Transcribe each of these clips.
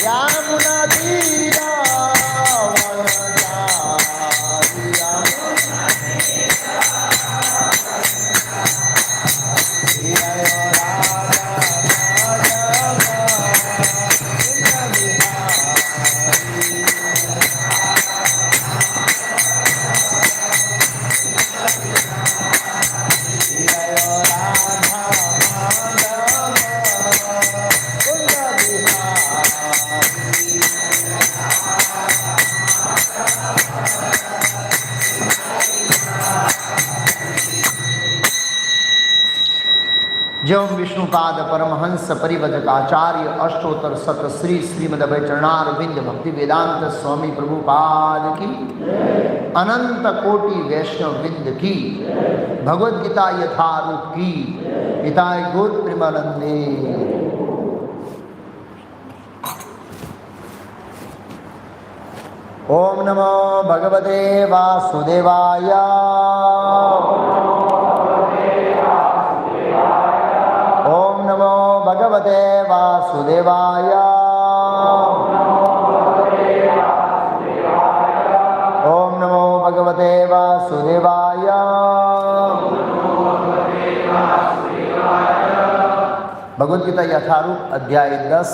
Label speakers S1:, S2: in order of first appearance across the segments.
S1: यमुना तीरा जब विष्णुपाद परमहंस परिवजक आचार्य अष्टोत्तर सत श्री श्रीमद् चरणारविंद भक्ति वेदांत स्वामी प्रभुपाद की अनंत कोटि वैष्णव विंद की भगवद गीता यथारूप की हिताय गोत्र प्रेमानंदे। ओम नमो भगवते वासुदेवाय। ओम नमो भगवते वासुदेवाय। ओम नमो भगवते वासुदेवाय। भगवद गीता यथारूप अध्याय 10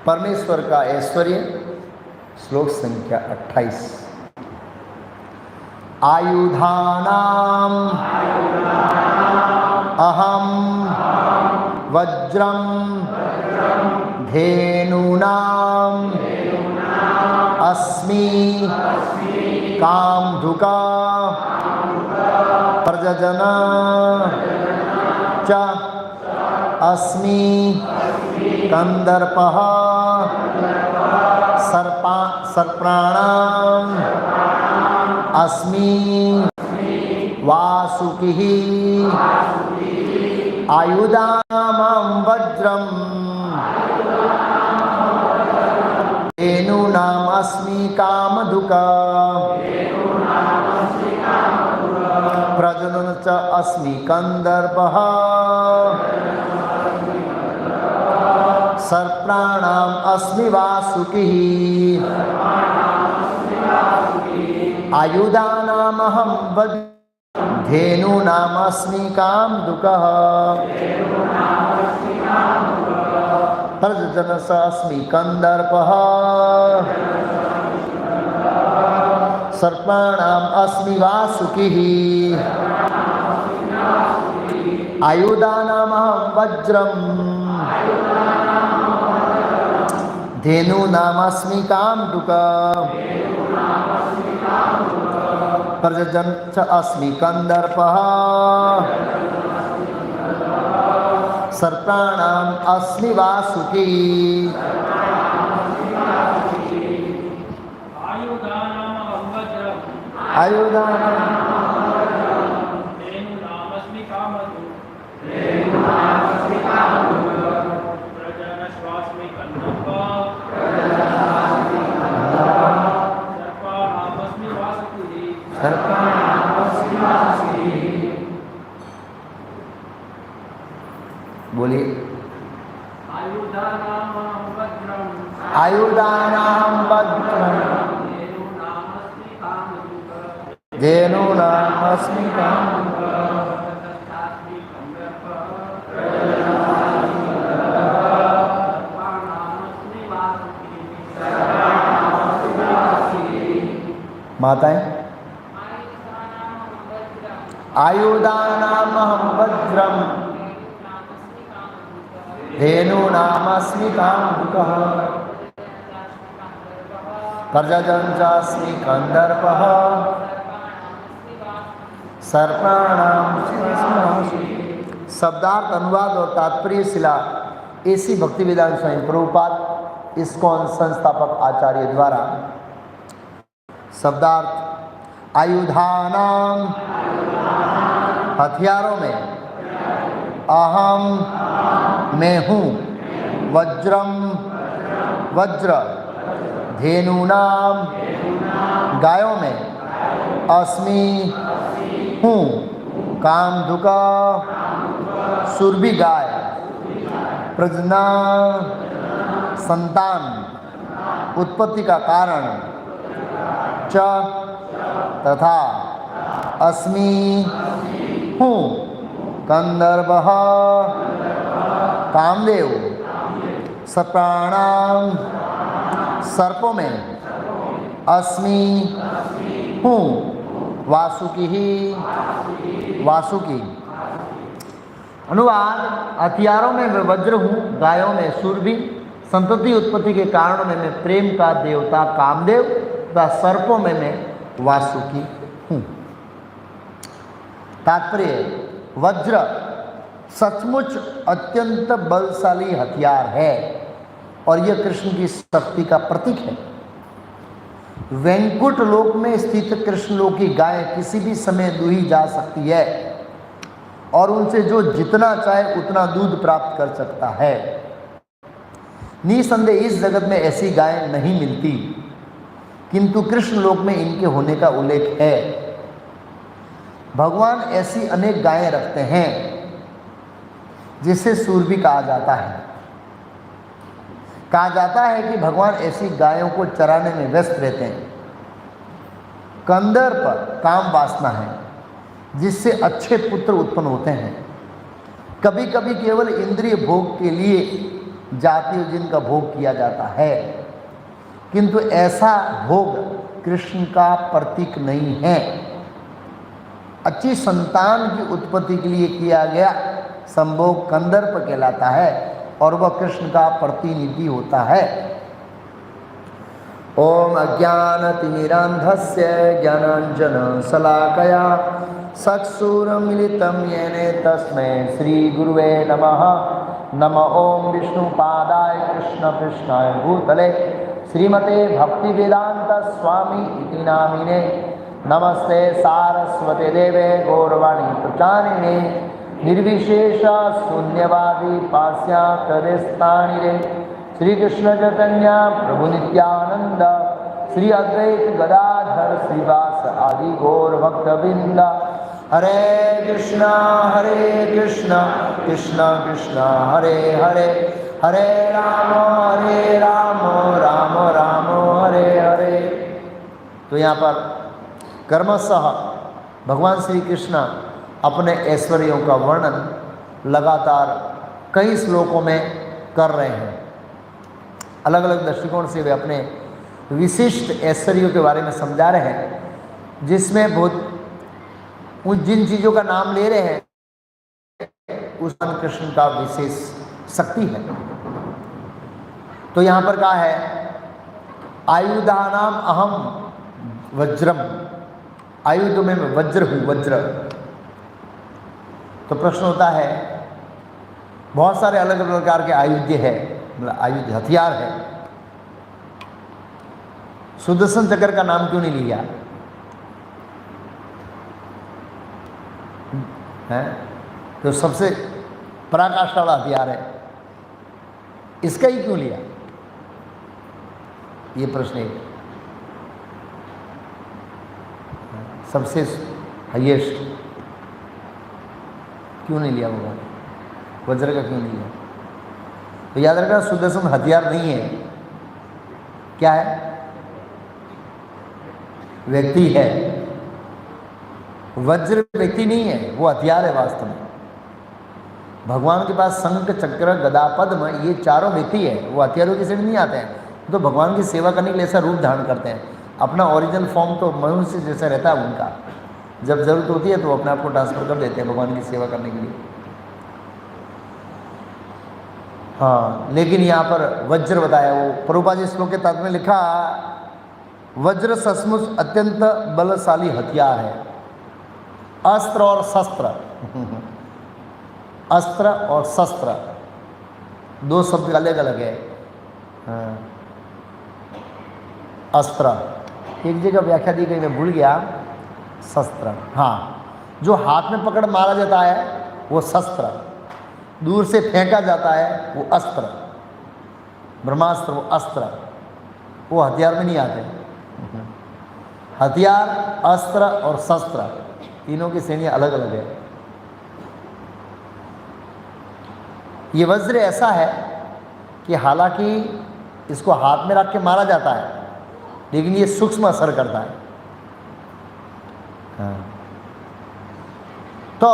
S1: परमेश्वर का ऐश्वर्य, श्लोक संख्या 28। आयुधानाम अहम वज्रम धेनूनाम अस्मि कामधुका प्रजजन च अस्मि कंदर्पः सर्पाणाम् अस्मि वासुकिः आयुधानां वज्रं धेनूनाम् अस्मि कामधुका प्रजनन च अस्मि कंदर्पः सर्पाणाम् अस्मि वासुकिः आयुधानामहं धेनूनाम् अस्मि कामधुकः प्रजनस अस्मि कंदर्पः सर्पाणाम् अस्मि वासुकिः आयुधानामहं वज्रम् धेनूनामस्मि कामधुकः प्रजनन च अस्मि कंदर्पः सर्पाणाम् अस्मि वासुकिः बोलिए आयुधानां वज्रं धेनूनाम् अस्मि माताएं आयुधानामहं वज्रं धेनूनामस्मि कामधुकः प्रजनन च अस्मि कंदर्पः सर्पाणाम् शब्दार्थ अनुवाद और तात्पर्य शिला ऐसी भक्ति वेदांत स्वामी प्रभुपाद इस्कॉन संस्थापक आचार्य द्वारा शब्दार्थ आयुधानाम हथियारों में अहम मैं हूँ वज्रम वज्र धेनूनाम गायों में अस्मि हूँ कामधुका सुरभि गाय, प्रजना संतान, उत्पत्ति का कारण, च तथा, अस्मि हूँ, कंदर्पः कामदेव, सप्राणाम सर्पों में, अस्मि हूँ, वासुकी ही वासुकी। अनुवाद, हथियारों में मैं वज्र हूँ, गायों में सुरभि, संतति उत्पत्ति के कारणों में मैं प्रेम का देवता कामदेव तथा सर्पों में मैं वासुकी हूँ। तात्पर्य, वज्र सचमुच अत्यंत बलशाली हथियार है और यह कृष्ण की शक्ति का प्रतीक है। वैकुंठ लोक में स्थित कृष्ण लोक की गाय किसी भी समय दूही जा सकती है और उनसे जो जितना चाहे उतना दूध प्राप्त कर सकता है। निसंदेह इस जगत में ऐसी गाय नहीं मिलती, किंतु कृष्ण लोक में इनके होने का उल्लेख है। भगवान ऐसी अनेक गायें रखते हैं जिसे सूरभि कहा जाता है। कहा जाता है कि भगवान ऐसी गायों को चराने में व्यस्त रहते हैं। कंदर पर काम वासना है जिससे अच्छे पुत्र उत्पन्न होते हैं। कभी कभी केवल इंद्रिय भोग के लिए जाति जिनका भोग किया जाता है, किंतु ऐसा भोग कृष्ण का प्रतीक नहीं है। अच्छी संतान की उत्पत्ति के लिए किया गया संभोग कंदर्प कहलाता है और वह कृष्ण का प्रतिनिधि होता है। ओम अज्ञानतिमिरान्धस्य ज्ञानाञ्जन शलाकया चक्षुरुन्मिलितं येन तस्मै श्रीगुरुवे नमः। नमः ओम विष्णुपादाय कृष्णकृष्णाय भूतले श्रीमते भक्तिवेदांत स्वामी इति नामिने। नमस्ते सारस्वते देवे गौरवाणी प्रचारिणे निर्विशेष शून्यवादी पाश्चात्यदेशतारिणे। श्री कृष्ण चैतन्य प्रभु नित्यानंद श्री अद्वैत गदाधर श्रीवास आदि गौर भक्तवृंद। हरे कृष्णा कृष्ण कृष्ण हरे हरे, हरे राम राम राम हरे हरे। तो यहाँ पर कर्मशः भगवान श्री कृष्ण अपने ऐश्वर्यों का वर्णन लगातार कई श्लोकों में कर रहे हैं। अलग अलग दृष्टिकोण से वे अपने विशिष्ट ऐश्वर्यों के बारे में समझा रहे हैं, जिसमें बहुत जिन चीज़ों का नाम ले रहे हैं उस कृष्ण का विशेष शक्ति है। तो यहाँ पर कहा है आयुधानाम अहम वज्रम, आयुध में मैं वज्र हूँ, वज्र। तो प्रश्न होता है, बहुत सारे अलग अलग प्रकार के आयुध है, मतलब आयुध हथियार है, सुदर्शन चक्र का नाम क्यों नहीं लिया है? तो सबसे पराकाष्ठा वाला हथियार है, इसका ही क्यों लिया? ये प्रश्न है। सबसे हाईएस्ट क्यों नहीं लिया भगवान? वज्र का क्यों नहीं लिया? तो याद रखना, सुदर्शन हथियार नहीं है, क्या है? व्यक्ति है। वज्र व्यक्ति नहीं है, वो हथियार है वास्तव में। भगवान के पास शंख चक्र गदा पद्म ये चारों व्यक्ति है, वो हथियारों की श्रेणी नहीं आते हैं। तो भगवान की सेवा करने के लिए ऐसा रूप धारण करते हैं। अपना ओरिजिनल फॉर्म तो मनुष्य जैसा रहता है उनका, जब जरूरत होती है तो अपने आप को ट्रांसफर कर देते हैं भगवान की सेवा करने के लिए। हाँ, लेकिन यहाँ पर वज्र बताया, वो प्रभुपाद जी श्लोक के तत्व में लिखा, वज्र सचमुच अत्यंत बलशाली हथियार है। अस्त्र और शस्त्र अस्त्र और शस्त्र दो शब्द अलग अलग है। हाँ। अस्त्र एक जगह व्याख्या दी गई, मैं भूल गया। शस्त्र, हाँ, जो हाथ में पकड़ मारा जाता है वो शस्त्र, दूर से फेंका जाता है वो अस्त्र, ब्रह्मास्त्र वो अस्त्र, वो हथियार में नहीं आते। हथियार, अस्त्र और शस्त्र तीनों की श्रेणियाँ अलग अलग है। ये वज्र ऐसा है कि हालांकि इसको हाथ में रख के मारा जाता है, लेकिन ये सूक्ष्म असर करता है। हाँ। तो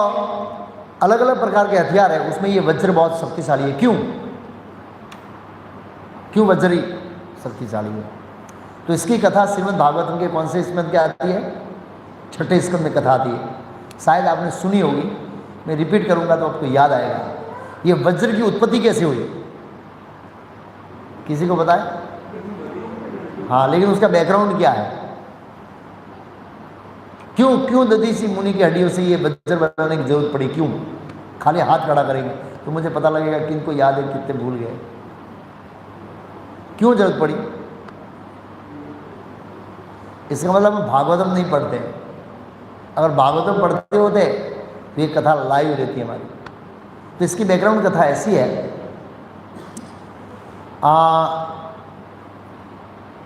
S1: अलग अलग प्रकार के हथियार है, उसमें ये वज्र बहुत शक्तिशाली है। क्यों वज्र शक्तिशाली है? तो इसकी कथा श्रीमद् भागवतम के कौन से स्कंद की आती है? छठे स्कंद में कथा आती है, शायद आपने सुनी होगी। मैं रिपीट करूंगा तो आपको याद आएगा। ये वज्र की उत्पत्ति कैसे हुई, किसी को पता है? हाँ, लेकिन उसका बैकग्राउंड क्या है? क्यों दधीसी मुनि की हड्डियों से ये वज्र बनाने की जरूरत पड़ी? क्यों? खाली हाथ खड़ा करेंगे तो मुझे पता लगेगा किनको याद है, कितने भूल गए। क्यों जरूरत पड़ी? इसका मतलब हम भागवतम नहीं पढ़ते। अगर भागवतम पढ़ते होते तो ये कथा लाइव रहती हमारी। तो इसकी बैकग्राउंड कथा ऐसी है,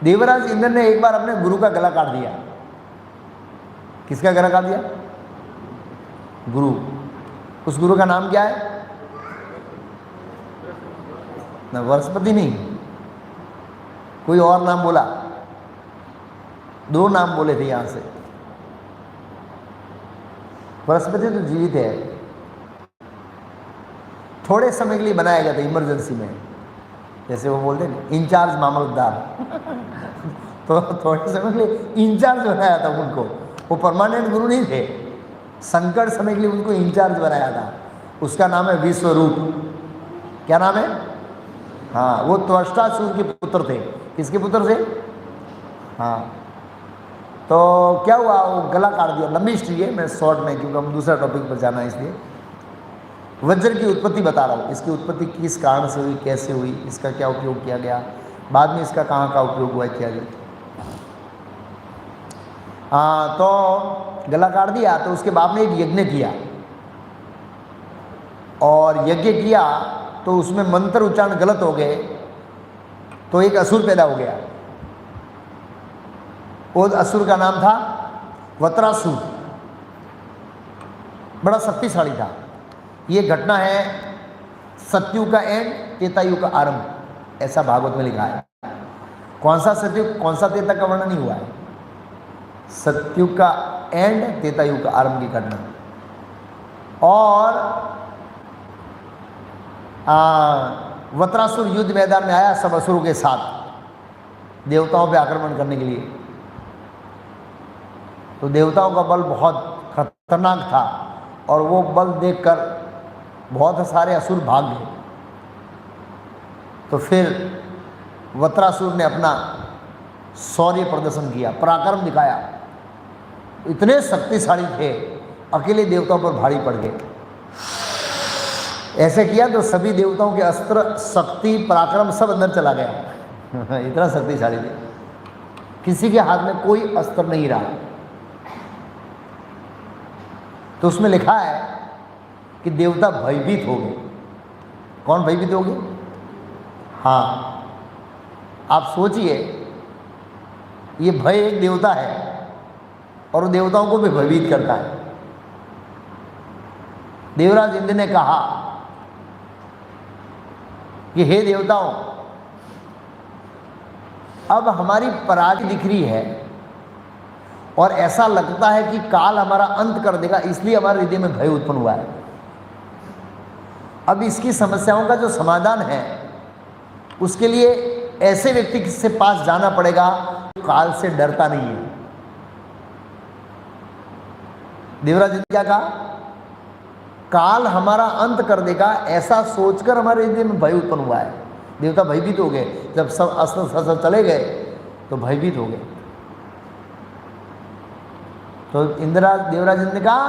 S1: देवराज इंद्र ने एक बार अपने गुरु का गला काट दिया। किसका गला काट दिया? गुरु। उस गुरु का नाम क्या है? ना बृहस्पति नहीं, कोई और नाम बोला। दो नाम बोले थे यहां से। बृहस्पति तो जीवित है, थोड़े समय के लिए बनाया गया था इमरजेंसी में, जैसे वो बोलते हैं इंचार्ज मामलतदार। तो थोड़े समय के लिए इंचार्ज बनाया था उनको। वो परमानेंट गुरु नहीं थे, संकट समय के लिए उनको इंचार्ज बनाया था। उसका नाम है विश्वरूप। क्या नाम है? हाँ, वो त्वष्टासुर के पुत्र थे। किसके पुत्र थे? हाँ। तो क्या हुआ, वो गला काट दिया। लंबी हिस्ट्री है, मैं शॉर्ट में, क्योंकि हम दूसरा टॉपिक पर जाना है इसलिए। वज्र की उत्पत्ति बता रहा हूँ। इसकी उत्पत्ति किस कारण से हुई, कैसे हुई, इसका क्या उपयोग किया गया, बाद में इसका कहाँ का उपयोग हुआ इत्यादि। तो गला काट दिया। तो उसके बाप ने एक यज्ञ किया, और यज्ञ किया तो उसमें मंत्र उच्चारण गलत हो गए, तो एक असुर पैदा हो गया। उस असुर का नाम था वत्रासुर। बड़ा शक्तिशाली था। ये घटना है सतयुग का एंड, त्रेतायुग का आरंभ, ऐसा भागवत में लिखा है। कौन सा सतयुग, कौन सा त्रेता का वर्णन नहीं हुआ है। सतयुग का एंड, त्रेतायुग का आरंभ की घटना। और वत्रासुर युद्ध मैदान में आया सब असुरों के साथ, देवताओं पे आक्रमण करने के लिए। तो देवताओं का बल बहुत खतरनाक था, और वो बल देखकर बहुत सारे असुर भाग गए। तो फिर वत्रासुर ने अपना शौर्य प्रदर्शन किया, पराक्रम दिखाया। इतने शक्तिशाली थे, अकेले देवताओं पर भारी पड़ गए। ऐसे किया तो सभी देवताओं के अस्त्र, शक्ति, पराक्रम सब अंदर चला गया। इतना शक्तिशाली थे, किसी के हाथ में कोई अस्त्र नहीं रहा। तो उसमें लिखा है कि देवता भयभीत हो गए। कौन भयभीत हो गए? हाँ, आप सोचिए, ये भय एक देवता है और वो देवताओं को भी भयभीत करता है। देवराज इंद्र ने कहा कि हे देवताओं, अब हमारी पराजय दिख रही है और ऐसा लगता है कि काल हमारा अंत कर देगा, इसलिए हमारे हृदय में भय उत्पन्न हुआ है। अब इसकी समस्याओं का जो समाधान है, उसके लिए ऐसे व्यक्ति के पास जाना पड़ेगा जो काल से डरता नहीं है। देवराज ने क्या कहा? काल हमारा अंत कर देगा, ऐसा सोचकर हमारे हृदय में भय उत्पन्न हुआ है। देवता भयभीत हो गए। जब सब अस्त्र शस्त्र चले गए तो भयभीत हो गए। तो देवराज ने कहा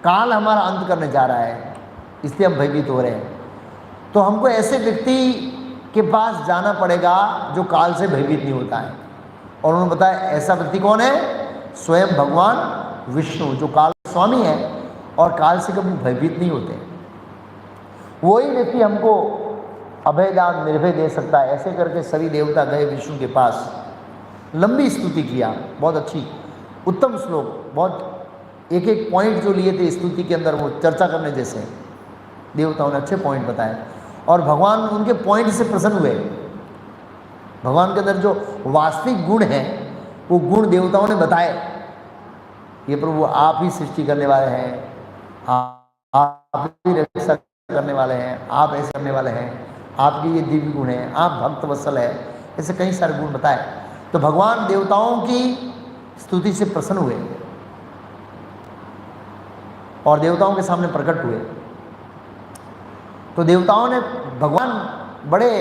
S1: काल हमारा अंत करने जा रहा है, इसलिए हम भयभीत हो रहे हैं। तो हमको ऐसे व्यक्ति के पास जाना पड़ेगा जो काल से भयभीत नहीं होता है। और उन्होंने बताया ऐसा व्यक्ति कौन है? स्वयं भगवान विष्णु, जो काल स्वामी है और काल से कभी भयभीत नहीं होते। वही व्यक्ति हमको अभयदान निर्भय दे सकता है। ऐसे करके सभी देवता गए विष्णु के पास, लंबी स्तुति किया, बहुत अच्छी उत्तम श्लोक, बहुत एक एक पॉइंट जो लिए थे स्तुति के अंदर वो चर्चा करने जैसे। देवताओं ने अच्छे पॉइंट बताए और भगवान उनके पॉइंट से प्रसन्न हुए। भगवान के अंदर जो वास्तविक गुण हैं वो गुण देवताओं ने बताए। ये प्रभु आप ही सृष्टि करने वाले हैं, आप ही रक्षा करने वाले हैं, आप ऐसे करने वाले हैं, आपके ये दिव्य गुण हैं, आप भक्त वत्सल है, ऐसे कई सारे गुण बताए। तो भगवान देवताओं की स्तुति से प्रसन्न हुए और देवताओं के सामने प्रकट हुए। तो देवताओं ने भगवान बड़े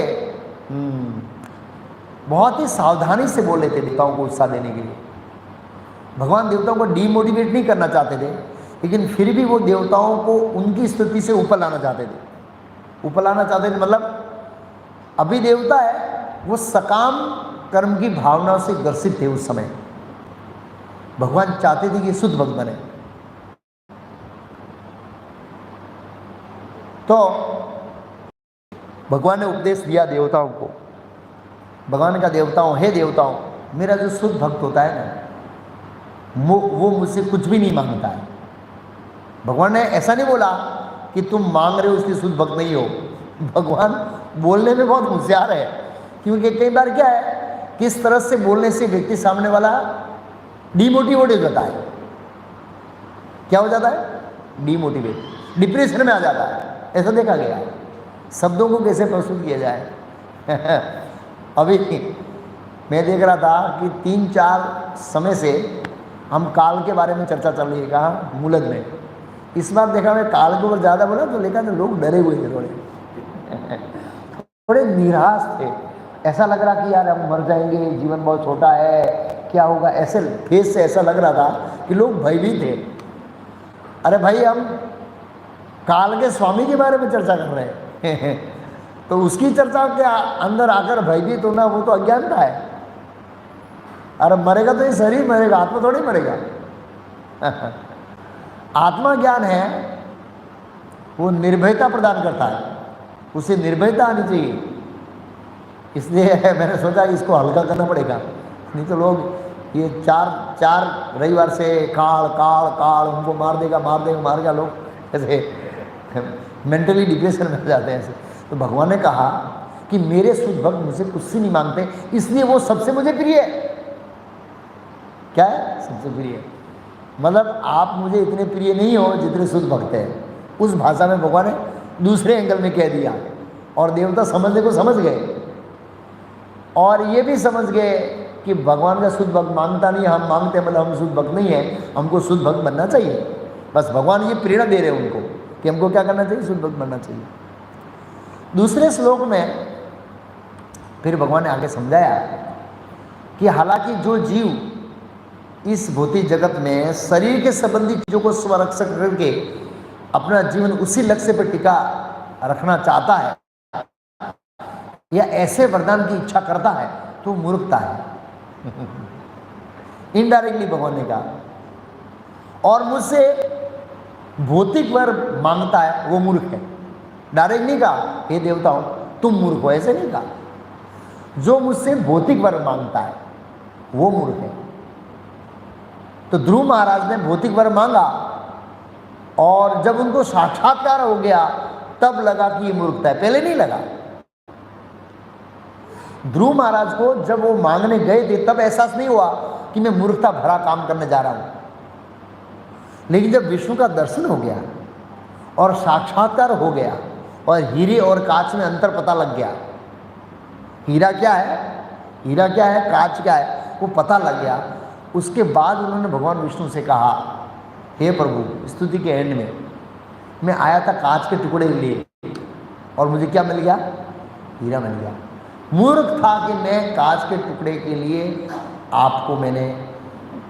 S1: बहुत ही सावधानी से बोले थे देवताओं को उत्साह देने के लिए। भगवान देवताओं को डीमोटिवेट नहीं करना चाहते थे, लेकिन फिर भी वो देवताओं को उनकी स्तुति से ऊपर लाना चाहते थे। ऊपर लाना चाहते थे मतलब अभी देवता है वो सकाम कर्म की भावनाओं से ग्रसित थे उस समय। भगवान चाहते थे कि शुद्ध भक्त बने। तो भगवान ने उपदेश दिया देवताओं को। भगवान ने कहा देवताओं, हे देवताओं, मेरा जो शुद्ध भक्त होता है ना वो मुझसे कुछ भी नहीं मांगता है। भगवान ने ऐसा नहीं बोला कि तुम मांग रहे हो इसलिए शुद्ध भक्त नहीं हो। भगवान बोलने में बहुत होशियार है, क्योंकि कई बार क्या है किस तरह से बोलने से व्यक्ति सामने वाला डीमोटिवेट हो जाता है। क्या हो जाता है? डीमोटिवेट, डिप्रेशन में आ जाता है। ऐसा देखा गया। शब्दों को कैसे प्रस्तुत किया जाए। अभी मैं देख रहा था कि 3-4 समय से हम काल के बारे में चर्चा चल रही है कहाँ, मूलद में। इस बार देखा मैं काल के ऊपर ज़्यादा बोला तो लेकर लोग डरे हुए थे, थोड़े निराश थे। ऐसा लग रहा कि यार हम मर जाएंगे, जीवन बहुत छोटा है, क्या होगा, ऐसे फेस से ऐसा लग रहा था कि लोग भयभीत थे। अरे भाई हम काल के स्वामी के बारे में चर्चा कर रहे हैं तो उसकी चर्चा के अंदर आकर भयभीत होना वो तो अज्ञानता है। अरे मरेगा तो ये शरीर मरेगा, आत्मा थोड़ी मरेगा। आत्मा ज्ञान है वो निर्भयता प्रदान करता है, उसे निर्भयता आनी चाहिए। इसलिए मैंने सोचा इसको हल्का करना पड़ेगा, नहीं तो लोग ये चार रविवार से काल काल काल उनको मार देगा मार देगा लोग ऐसे मेंटली डिप्रेशन में जाते हैं ऐसे। तो भगवान ने कहा कि मेरे शुद्ध भक्त मुझसे कुछ से नहीं मांगते, इसलिए वो सबसे मुझे प्रिय है। क्या है? सबसे प्रिय। मतलब आप मुझे इतने प्रिय नहीं हो जितने शुद्ध भक्त हैं। उस भाषा में भगवान ने दूसरे एंगल में कह दिया और देवता समझने को समझ गए और ये भी समझ गए कि भगवान का शुद्ध भक्त मांगता नहीं, हम मांगते मतलब हम शुद्ध भक्त नहीं है, हमको शुद्ध भक्त बनना चाहिए। बस भगवान ये प्रेरणा दे रहे हैं उनको कि हमको क्या करना चाहिए, शुद्ध भक्त बनना चाहिए। दूसरे श्लोक में फिर भगवान ने आगे समझाया कि हालांकि जो जीव इस भौतिक जगत में शरीर के संबंधी चीज़ों को स्वरक्षक करके अपना जीवन उसी लक्ष्य पर टिका रखना चाहता है या ऐसे वरदान की इच्छा करता है तो मूर्खता है। इनडायरेक्टली भगवान ने कहा। और मुझसे भौतिक वर मांगता है वो मूर्ख है। डायरेक्ट नहीं कहा हे देवताओं तुम मूर्ख हो, ऐसे नहीं कहा। जो मुझसे भौतिक वर मांगता है वो मूर्ख है। तो ध्रुव महाराज ने भौतिक वर मांगा और जब उनको साक्षात्कार हो गया तब लगा कि ये मूर्खता है, पहले नहीं लगा। ध्रुव महाराज को जब वो मांगने गए थे तब एहसास नहीं हुआ कि मैं मूर्खता भरा काम करने जा रहा हूं, लेकिन जब विष्णु का दर्शन हो गया और साक्षात्कार हो गया और हीरे और कांच में अंतर पता लग गया, हीरा क्या है, हीरा क्या है, कांच क्या है, वो पता लग गया। उसके बाद उन्होंने भगवान विष्णु से कहा हे प्रभु, स्तुति के एंड में मैं आया था कांच के टुकड़े के लिए और मुझे क्या मिल गया, हीरा मिल गया। मूर्ख था कि मैं कांच के टुकड़े के लिए आपको मैंने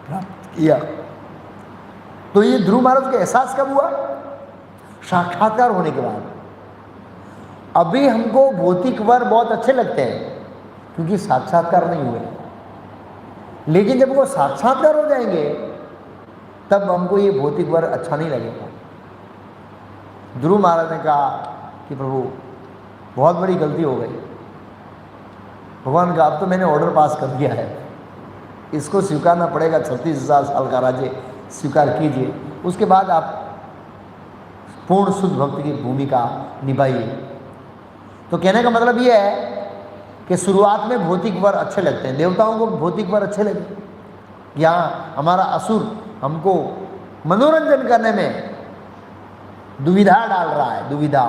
S1: प्राप्त किया। तो ये ध्रुव महाराज का एहसास कब हुआ? साक्षात्कार होने के बाद। अभी हमको भौतिक वर बहुत अच्छे लगते हैं क्योंकि साक्षात्कार नहीं हुए, लेकिन जब वो साक्षात्कार हो जाएंगे तब हमको ये भौतिक वर अच्छा नहीं लगेगा। ध्रुव महाराज ने कहा कि प्रभु बहुत बड़ी गलती हो गई। भगवान का अब तो मैंने ऑर्डर पास कर दिया है, इसको स्वीकारना पड़ेगा। 36,000 साल का राज्य स्वीकार कीजिए, उसके बाद आप पूर्ण शुद्ध भक्त की भूमिका निभाइए। तो कहने का मतलब ये है कि शुरुआत में भौतिक वर अच्छे लगते हैं, देवताओं को भौतिक वर अच्छे लगे। यहाँ हमारा असुर हमको मनोरंजन करने में दुविधा डाल रहा है, दुविधा,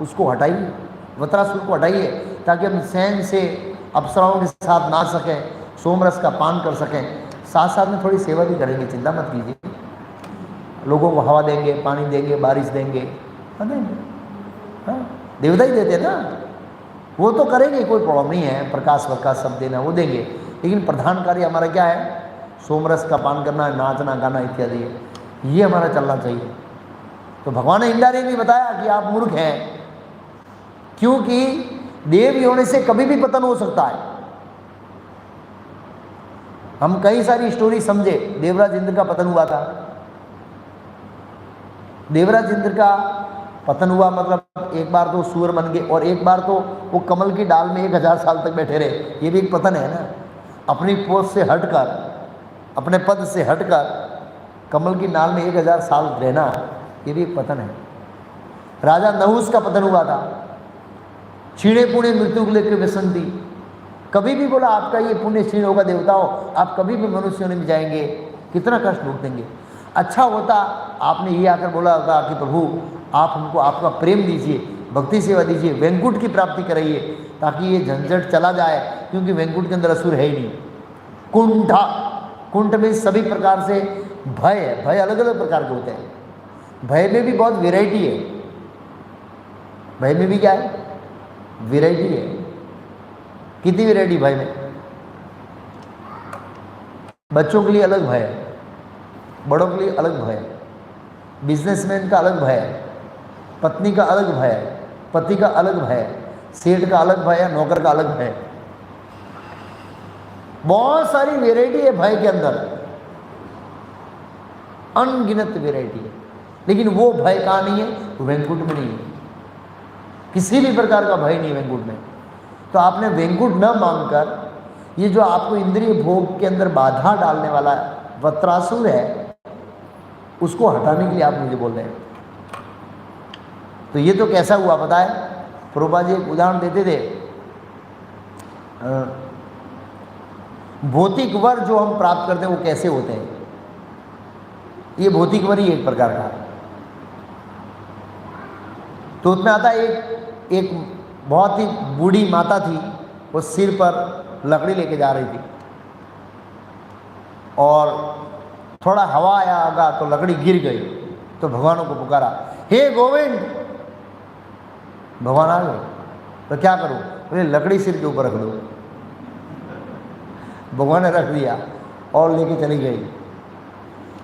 S1: उसको हटाइए, वत्रासुर को हटाइए, ताकि हम सैन से अप्सराओं के साथ नाच सकें, सोमरस का पान कर सकें, साथ साथ में थोड़ी सेवा भी करेंगे, चिंता मत कीजिए। लोगों को हवा देंगे, पानी देंगे, बारिश देंगे, देंगे, हाँ देवता ही देते ना, वो तो करेंगे, कोई प्रॉब्लम नहीं है, प्रकाश वकाश सब देना वो देंगे, लेकिन प्रधान कार्य हमारा क्या है? सोमरस का पान करना, नाचना गाना इत्यादि है, ये हमारा चलना चाहिए। तो भगवान ने इनडायरेक्टली बताया कि आप मूर्ख हैं, क्योंकि देव होने से कभी भी पतन हो सकता है। हम कई सारी स्टोरी समझे, देवराज इंद्र का पतन हुआ था, देवराज इंद्र का पतन हुआ मतलब एक बार तो सूअर बन गए, और एक बार तो वो कमल की डाल में 1000 साल तक बैठे रहे, ये भी एक पतन है ना। अपनी पोस्ट से हटकर, अपने पद से हटकर कमल की नाल में 1000 साल रहना, ये भी एक पतन है। राजा नहुस का पतन हुआ था, छीणे पुणे मृत्यु को लेकर व्यसंती, कभी भी बोला आपका ये पुण्य क्षीण होगा देवताओं, आप कभी भी मनुष्यों में जाएंगे, कितना कष्ट भुगतेंगे। अच्छा होता आपने ये आकर बोला होता कि प्रभु आप हमको आपका प्रेम दीजिए, भक्ति सेवा दीजिए, वैकुंठ की प्राप्ति कराइए, ताकि ये झंझट चला जाए, क्योंकि वैकुंठ के अंदर असुर है ही नहीं। कुंठा, कुंठ में सभी प्रकार से भय है, भय अलग अलग प्रकार के होते हैं, भय में भी बहुत वेराइटी है, भय में भी क्या है? वेराइटी है। कितनी वेराइटी भय में? बच्चों के लिए अलग भय है, बड़ों के लिए अलग भय है, बिजनेसमैन का अलग भय है, पत्नी का अलग भय है, पति का अलग भय है, सेठ का अलग भय है, नौकर का अलग भय है। बहुत सारी वेराइटी है भय के अंदर, अनगिनत वेराइटी है, लेकिन वो भय कहाँ नहीं है? वैकुंठ में नहीं है, किसी भी प्रकार का भय नहीं है वैकुंठ में। तो आपने वैकुंठ न मांगकर ये जो आपको इंद्रिय भोग के अंदर बाधा डालने वाला वत्रासुर है, उसको हटाने के लिए आप मुझे बोल रहे हैं। तो ये तो कैसा हुआ पता है? प्रभुपाद जी एक उदाहरण देते थे, भौतिक वर जो हम प्राप्त करते हैं वो कैसे होते हैं। ये भौतिक वर ही एक प्रकार का। तो उसमें आता है एक बहुत ही बूढ़ी माता थी, वो सिर पर लकड़ी लेके जा रही थी, और थोड़ा हवा आया होगा तो लकड़ी गिर गई, तो भगवानों को पुकारा, हे गोविंद। भगवान आ गए, तो क्या करूं? बोले लकड़ी सिर के ऊपर रख दो। भगवान ने रख दिया और लेके चली गई।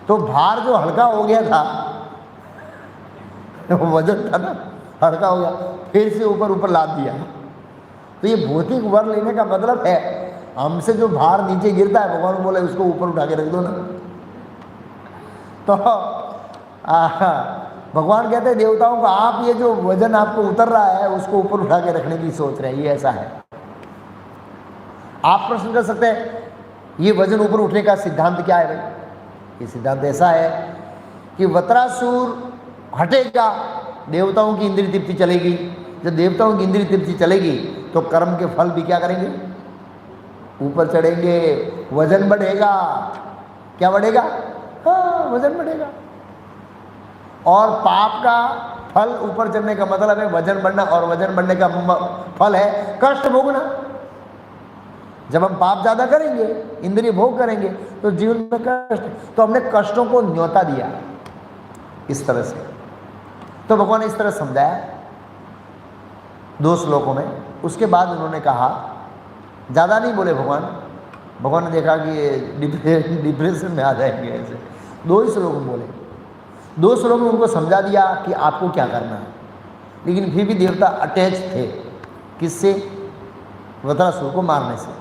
S1: तो भार जो हल्का हो गया था, वजन था ना, हल्का हो गया, फिर से ऊपर ऊपर लाद दिया। तो ये भौतिक वर लेने का मतलब है, हमसे जो भार नीचे गिरता है, भगवान बोले उसको ऊपर उठा के रख दो ना। तो भगवान कहते हैं देवताओं को, आप ये जो वजन आपको उतर रहा है उसको ऊपर उठा के रखने की सोच रहे हैं, ये ऐसा है। आप प्रश्न कर सकते हैं ये वजन ऊपर उठने का सिद्धांत क्या है भाई? ये सिद्धांत ऐसा है कि वत्रासुर हटेगा, देवताओं की इंद्रिय तृप्ति चलेगी। जब देवताओं की इंद्रिय तृप्ति चलेगी तो कर्म के फल भी क्या करेंगे? ऊपर चढ़ेंगे, वजन बढ़ेगा। क्या बढ़ेगा? हाँ, वजन बढ़ेगा। और पाप का फल ऊपर चढ़ने का मतलब है वजन बढ़ना, और वजन बढ़ने का फल है कष्ट भोगना। जब हम पाप ज्यादा करेंगे, इंद्रिय भोग करेंगे, तो जीवन में कष्ट। तो हमने कष्टों को न्योता दिया इस तरह से। तो भगवान ने इस तरह समझाया 2 श्लोकों में। उसके बाद उन्होंने कहा, ज़्यादा नहीं बोले भगवान। भगवान ने देखा कि ये डिप्रेशन में आ जाएंगे, ऐसे 2 ही श्लोक में बोले। 2 श्लोक में उनको समझा दिया कि आपको क्या करना है। लेकिन फिर भी देवता अटैच थे, किससे? वत्रासुर को मारने से।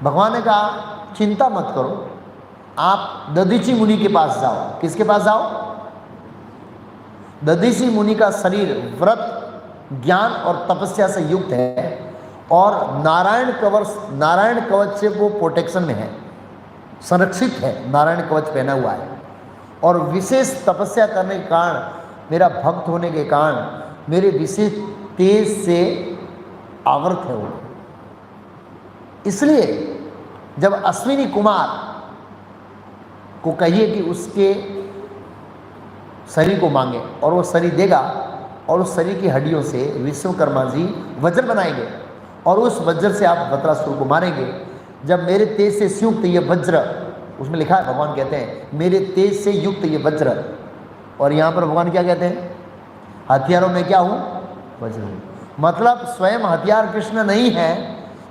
S1: भगवान ने कहा चिंता मत करो, आप दधीची मुनि के पास जाओ। किसके पास जाओ? दधीची मुनि का शरीर व्रत, ज्ञान और तपस्या से युक्त है, और नारायण कवच से वो प्रोटेक्शन में है, संरक्षित है, नारायण कवच पहना हुआ है। और विशेष तपस्या करने के कारण मेरा भक्त होने के कारण मेरे विशेष तेज से आवृत है वो। इसलिए जब अश्विनी कुमार को कहिए कि उसके शरीर को मांगे और वो शरीर देगा, और उस शरीर की हड्डियों से विश्वकर्मा जी वज्र बनाएंगे और उस वज्र से आप वज्रासुर को मारेंगे। जब मेरे तेज से युक्त ये वज्र, उसमें लिखा है, भगवान कहते हैं मेरे तेज से युक्त ये वज्र, और यहाँ पर भगवान क्या कहते हैं, हथियारों में क्या हूँ, वज्र हूँ। मतलब स्वयं हथियार कृष्ण नहीं है,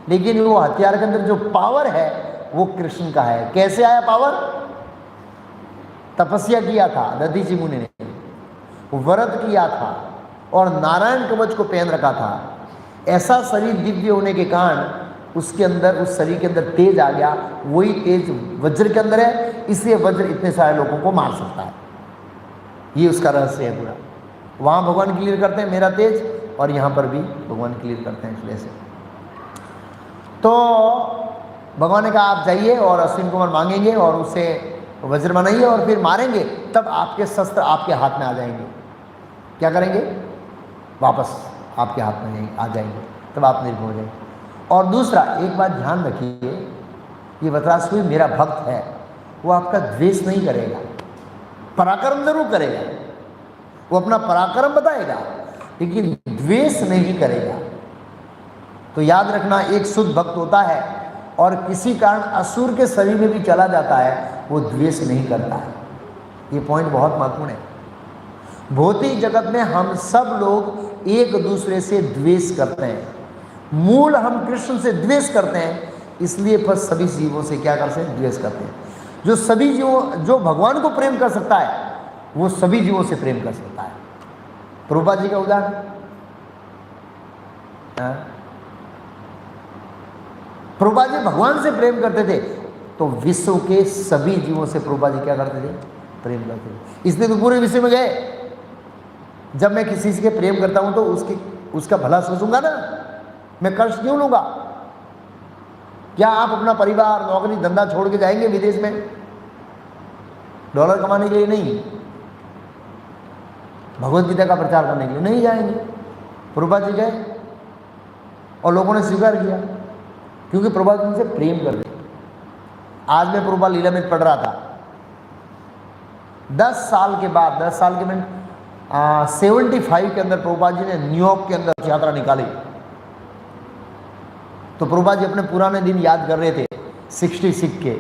S1: लेकिन वो हथियार के अंदर जो पावर है वो कृष्ण का है। कैसे आया पावर? तपस्या किया था दधीचि मुनि ने, व्रत किया था और नारायण कवच को पहन रखा था। ऐसा शरीर दिव्य होने के कारण उसके अंदर, उस शरीर के अंदर तेज आ गया। वही तेज वज्र के अंदर है, इसलिए वज्र इतने सारे लोगों को मार सकता है। ये उसका रहस्य है पूरा। वहाँ भगवान क्लियर करते हैं मेरा तेज, और यहाँ पर भी भगवान क्लियर करते हैं इसलिए से। तो भगवान ने कहा आप जाइए और अश्विन कुमार मांगेंगे और उसे वज्र बनाइए और फिर मारेंगे, तब आपके शस्त्र आपके हाथ में आ जाएंगे। क्या करेंगे? वापस आपके हाथ में आ जाएंगे, तब आप निर्भय हो जाएंगे। और दूसरा एक बात ध्यान रखिए, ये वज्रासुर मेरा भक्त है, वो आपका द्वेष नहीं करेगा, पराक्रम जरूर करेगा, वो अपना पराक्रम बताएगा, लेकिन द्वेष नहीं करेगा। तो याद रखना, एक शुद्ध भक्त होता है और किसी कारण असुर के शरीर में भी चला जाता है, वो द्वेष नहीं करता है। ये पॉइंट बहुत महत्वपूर्ण है। भौतिक जगत में हम सब लोग एक दूसरे से द्वेष करते हैं, मूल हम कृष्ण से द्वेष करते हैं, इसलिए पर सभी जीवों से क्या करते हैं? द्वेष करते हैं। जो सभी जीवों, जो भगवान को प्रेम कर सकता है वो सभी जीवों से प्रेम कर सकता है। प्रभुपाद जी का उदाहरण, प्रभुपाद जी भगवान से प्रेम करते थे, तो विश्व के सभी जीवों से प्रभुपाद जी क्या करते थे? प्रेम करते थे। इसलिए तो पूरे विश्व में गए। जब मैं किसी से प्रेम करता हूं तो उसका भला सोचूंगा ना, मैं कष्ट क्यों लूंगा? क्या आप अपना परिवार, नौकरी, धंधा छोड़ के जाएंगे विदेश में डॉलर कमाने के लिए? नहीं। भगवत गीता का प्रचार करने के लिए नहीं जाएंगे। प्रभुपाद जी गए और लोगों ने स्वीकार किया, क्योंकि प्रभुपाद जी उनसे प्रेम करते। आज मैं प्रभुपाद लीलामृत पढ़ रहा था, 10 साल के बाद, 10 साल के में 75 के अंदर प्रभुपाद जी ने न्यूयॉर्क के अंदर यात्रा निकाली। तो प्रभुपाद जी अपने पुराने दिन याद कर रहे थे 66 के,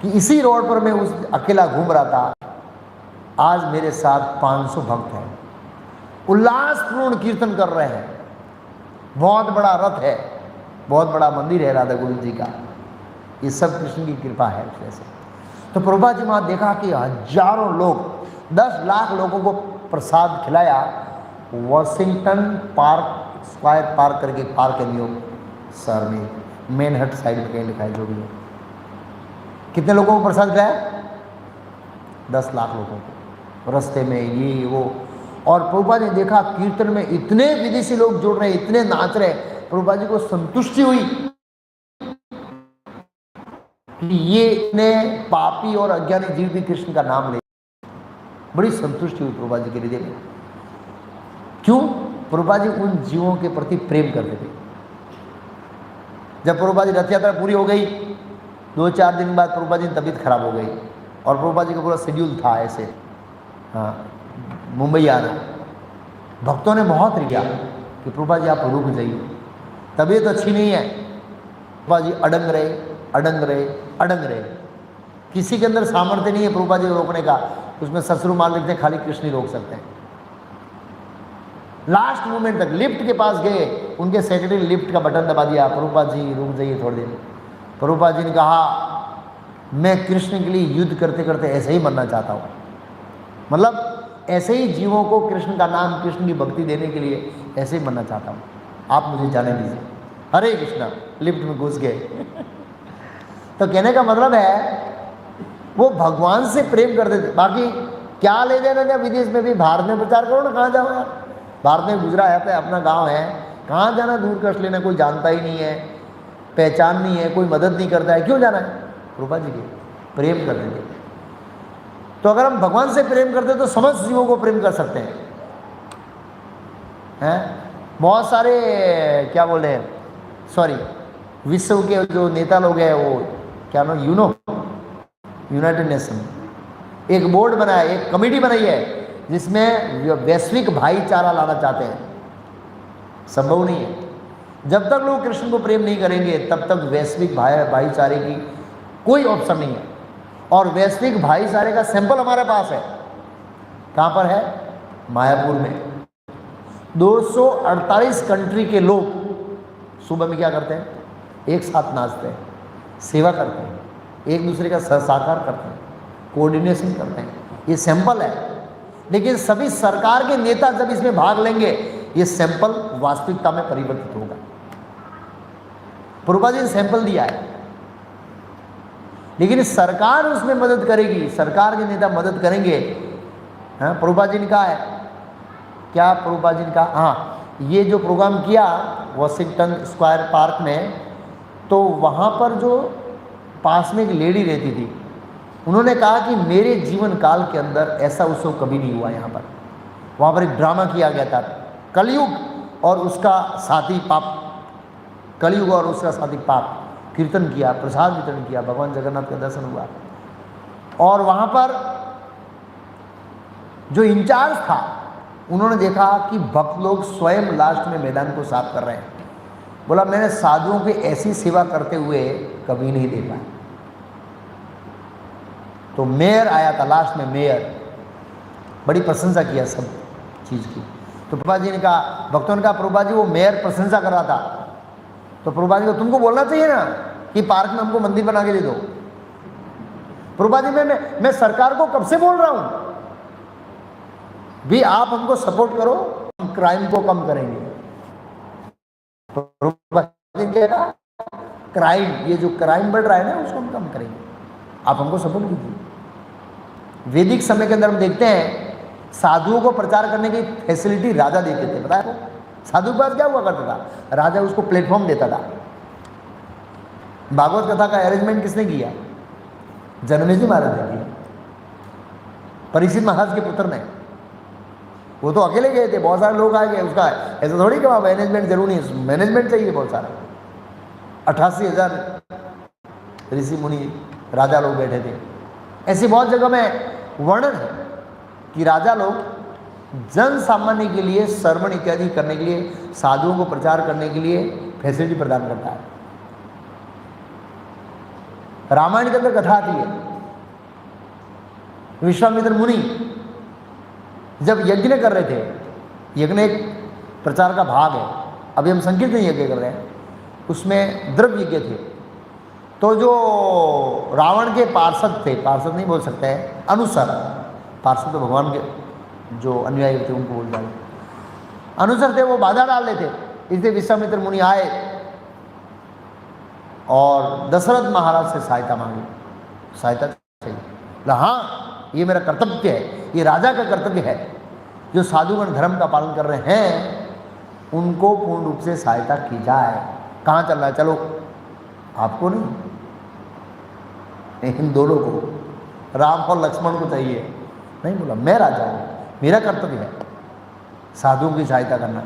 S1: कि इसी रोड पर मैं उस अकेला घूम रहा था, आज मेरे साथ 500 भक्त हैं, उल्लासपूर्ण कीर्तन कर रहे हैं, बहुत बड़ा रथ है, बहुत बड़ा मंदिर है राधा गोविंद जी का। ये सब कृष्ण की कृपा है। वैसे तो प्रभुपाद जी वहाँ देखा कि हजारों लोग, 10 लाख लोगों को प्रसाद खिलाया। वॉशिंगटन पार्क, स्क्वायर पार्क करके पार्क है न्यूयॉर्क शहर में, मैनहट्टन साइड में कहीं लिखा है, जो भी है। कितने लोगों को प्रसाद खिलाया? 10 लाख लोगों को, रास्ते में ये वो। और प्रभुपाद ने देखा कीर्तन में इतने विदेशी लोग जुड़ रहे, इतने नाच रहे। प्रभुपाद जी को संतुष्टि हुई कि ये इतने पापी और अज्ञानी जीव भी कृष्ण का नाम ले। बड़ी संतुष्टि हुई प्रभुपाद जी के हृदय में। क्यों? प्रभुपाद जी उन जीवों के प्रति प्रेम करते थे। जब प्रभुपाद जी रथ यात्रा पूरी हो गई, 2-4 दिन बाद प्रभुपाद जी की तबीयत खराब हो गई, और प्रभुपाद जी का पूरा शेड्यूल था ऐसे, हाँ, मुंबई आना। भक्तों ने बहुत रिझा कि प्रभुपाद जी आप रुक जाइए, तबीयत अच्छी नहीं है। प्रभुपाद जी अड़ंग रहे, अड़ंग रहे, अड़ंग रहे। किसी के अंदर सामर्थ्य नहीं है प्रभुपाद जी को रोकने का। उसमें ससुर मान लिखते हैं, खाली कृष्ण ही रोक सकते हैं। लास्ट मोमेंट तक लिफ्ट के पास गए, उनके सेक्रेटरी ने लिफ्ट का बटन दबा दिया, प्रभुपाद जी रुक जाइए थोड़ी देर। प्रभुपाद जी ने कहा मैं कृष्ण के लिए युद्ध करते करते ऐसे ही मरना चाहता हूँ। मतलब ऐसे ही जीवों को कृष्ण का नाम, कृष्ण की भक्ति देने के लिए ऐसे ही मरना चाहता हूँ, आप मुझे जाने दीजिए। हरे कृष्णा, लिफ्ट में घुस गए। तो कहने का मतलब है वो भगवान से प्रेम करते थे। बाकी क्या ले देना क्या विदेश में भी, भारत में प्रचार करो ना, कहाँ जाओ यार। भारत में गुजरात है, अपना गांव है, कहाँ जाना दूर कष्ट लेना, कोई जानता ही नहीं है, पहचान नहीं है, कोई मदद नहीं करता है, क्यों जाना है? प्रभुपाद जी के प्रेम करते थे। तो अगर हम भगवान से प्रेम करते तो समस्त जीवों को प्रेम कर सकते हैं। बहुत सारे क्या बोले, सॉरी, विश्व के जो नेता लोग हैं वो क्या नाम, यूनाइटेड नेशन एक बोर्ड बनाया, एक कमेटी बनाई है जिसमें वैश्विक भाईचारा लाना चाहते हैं। संभव नहीं है। जब तक लोग कृष्ण को प्रेम नहीं करेंगे तब तक वैश्विक भाईचारे की कोई ऑप्शन नहीं है। और वैश्विक भाईचारे का सैंपल हमारे पास है। कहाँ पर है? मायापुर में। 248 कंट्री के लोग सुबह में क्या करते हैं? एक साथ नाचते हैं, सेवा करते हैं, एक दूसरे का साकार करते हैं, कोऑर्डिनेशन करते हैं। ये सैंपल है। लेकिन सभी सरकार के नेता जब इसमें भाग लेंगे ये सैंपल वास्तविकता में परिवर्तित होगा। प्रभुपाद जी ने सैंपल दिया है, लेकिन सरकार उसमें मदद करेगी, सरकार के नेता मदद करेंगे। हाँ, प्रभुपाद जी ने कहा है, क्या प्रभुपाद जी ने कहा, हाँ, ये जो प्रोग्राम किया वॉशिंगटन स्क्वायर पार्क में, तो वहाँ पर जो पास में एक लेडी रहती थी, उन्होंने कहा कि मेरे जीवन काल के अंदर ऐसा उत्सव कभी नहीं हुआ यहाँ पर। वहाँ पर एक ड्रामा किया गया था, कलयुग और उसका साथी पाप, कलयुग और उसका साथी पाप, कीर्तन किया, प्रसाद वितरण किया, भगवान जगन्नाथ का दर्शन हुआ। और वहाँ पर जो इंचार्ज था उन्होंने देखा कि भक्त लोग स्वयं लास्ट में मैदान को साफ कर रहे हैं। बोला मैंने साधुओं की ऐसी सेवा करते हुए कभी नहीं देखा। तो मेयर आया था लास्ट में, मेयर बड़ी प्रशंसा किया सब चीज़ की। तो प्रभुपाद जी ने कहा, भक्तों ने कहा प्रभुपाद जी वो मेयर प्रशंसा कर रहा था, तो प्रभुपाद जी को तुमको बोलना चाहिए ना कि पार्क में हमको मंदिर बना के दे दो। प्रभुपाद जी मैं सरकार को कब से बोल रहा हूं भी आप हमको सपोर्ट करो, हम क्राइम को कम करेंगे। प्रभुपाद जी ने कहा क्राइम, ये जो क्राइम बढ़ रहा है ना उसको हम कम करेंगे, आप हमको सपोर्ट कीजिए। वैदिक समय के अंदर हम देखते हैं साधुओं को प्रचार करने की फैसिलिटी राजा देते थे। पता है आपको साधु के पास क्या हुआ करता था? राजा उसको प्लेटफॉर्म देता था। भागवत कथा का अरेंजमेंट किसने किया? जनमेजय महाराज ने किया, परीक्षित महाराज के पुत्र ने। वो तो अकेले गए थे, बहुत सारे लोग आ गए, उसका ऐसा थोड़ी कि वहाँ मैनेजमेंट जरूरी है, मैनेजमेंट चाहिए बहुत सारा। 88,000 ऋषि मुनि राजा लोग बैठे थे। ऐसी बहुत जगह में वर्णन है कि राजा लोग जन सामान्य के लिए श्रवण इत्यादि करने के लिए, साधुओं को प्रचार करने के लिए फैसिलिटी प्रदान करता है। रामायण के अंदर कथा आती है, विश्वामित्र मुनि जब यज्ञ कर रहे थे, यज्ञ एक प्रचार का भाग है, अभी हम संकीर्तन यज्ञ कर रहे हैं, उसमें द्रव्य यज्ञ थे। तो जो रावण के पार्षद थे, पार्षद नहीं बोल सकते हैं, अनुसर, पार्षद तो भगवान के जो अनुयायी थे उनको बोल जाए, अनुसर थे, वो बाधा डाल रहे थे। इसलिए विश्वामित्र मुनि आए और दशरथ महाराज से सहायता मांगी, सहायता चाहिए। हाँ, ये मेरा कर्तव्य है, ये राजा का कर्तव्य है, जो साधुगण धर्म का पालन कर रहे हैं उनको पूर्ण रूप से सहायता की जाए। कहाँ चल रहा है? चलो, आपको नहीं, इन दोनों को, राम और लक्ष्मण को चाहिए। नहीं बोला, मैं राजा हूँ, मेरा कर्तव्य है साधुओं की सहायता करना।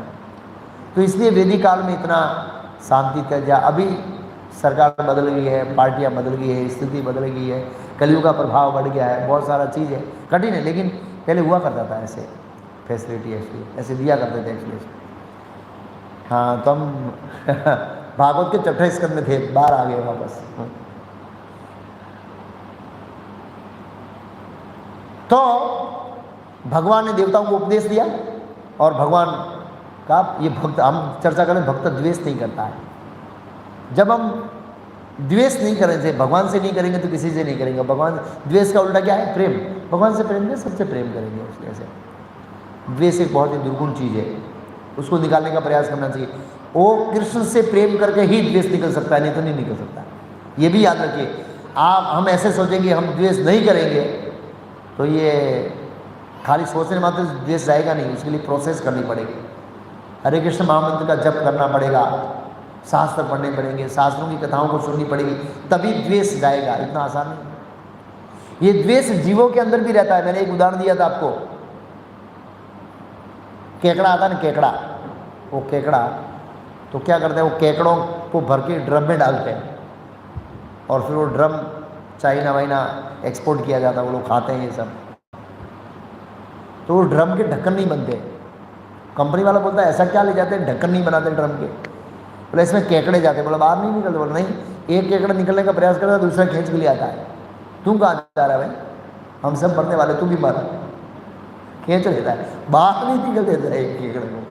S1: तो इसलिए वैदिक काल में इतना शांति त्याज्या। अभी सरकार बदल गई है, पार्टियां बदल गई है, स्थिति बदल गई है, कलयुग का प्रभाव बढ़ गया है, बहुत सारा चीज़ है, कठिन है। लेकिन पहले हुआ करता था ऐसे फैसिलिटी, ऐसे दिया करते थे एक्चुअली। हाँ, तो हम भागवत के चौथे स्कंद में थे, बाहर आ गए वापस। तो भगवान ने देवताओं को उपदेश दिया और भगवान का ये भक्त, हम चर्चा करें, भक्त द्वेष नहीं करता है। जब हम द्वेष नहीं करेंगे, भगवान से नहीं करेंगे तो किसी से नहीं करेंगे। भगवान, द्वेष का उल्टा क्या है? प्रेम। भगवान से प्रेम करें, सबसे प्रेम करेंगे उसके से। द्वेष एक बहुत ही दुर्गुण चीज़ है, उसको निकालने का प्रयास करना चाहिए। वो कृष्ण से प्रेम करके ही द्वेष निकल सकता है, नहीं तो नहीं निकल सकता। ये भी याद रखिए। आप, हम ऐसे सोचेंगे हम द्वेष नहीं करेंगे तो ये खाली सोचने मात्र द्वेष जाएगा नहीं, उसके लिए प्रोसेस करनी पड़ेगी। हरे कृष्ण महामंत्र का जप करना पड़ेगा, शास्त्र पढ़ने पड़ेंगे, शास्त्रों की कथाओं को सुननी पड़ेगी, तभी द्वेष जाएगा। इतना आसान नहीं। ये द्वेष जीवों के अंदर भी रहता है। मैंने एक उदाहरण दिया था आपको, केकड़ा आता है ना, केकड़ा, वो केकड़ा तो क्या करते हैं, वो केकड़ों को भर के ड्रम में डालते हैं और फिर वो ड्रम चाइना वाइना एक्सपोर्ट किया जाता है, वो लोग खाते हैं ये सब। तो वो ड्रम के ढक्कन नहीं बनते। कंपनी वाला बोलता है ऐसा क्या ले जाते हैं, ढक्कन नहीं बनाते ड्रम के। बोले इसमें केकड़े जाते हैं। बोला बाहर नहीं निकलते। बोला नहीं, एक केकड़ा निकलने का प्रयास करता है, दूसरा खींच के लिए आता है। तू कहाँ जा रहा है भाई, हम सब मरने वाले, तू भी मर। खींच लेता है, बाहर नहीं निकल देता है एक केकड़े को।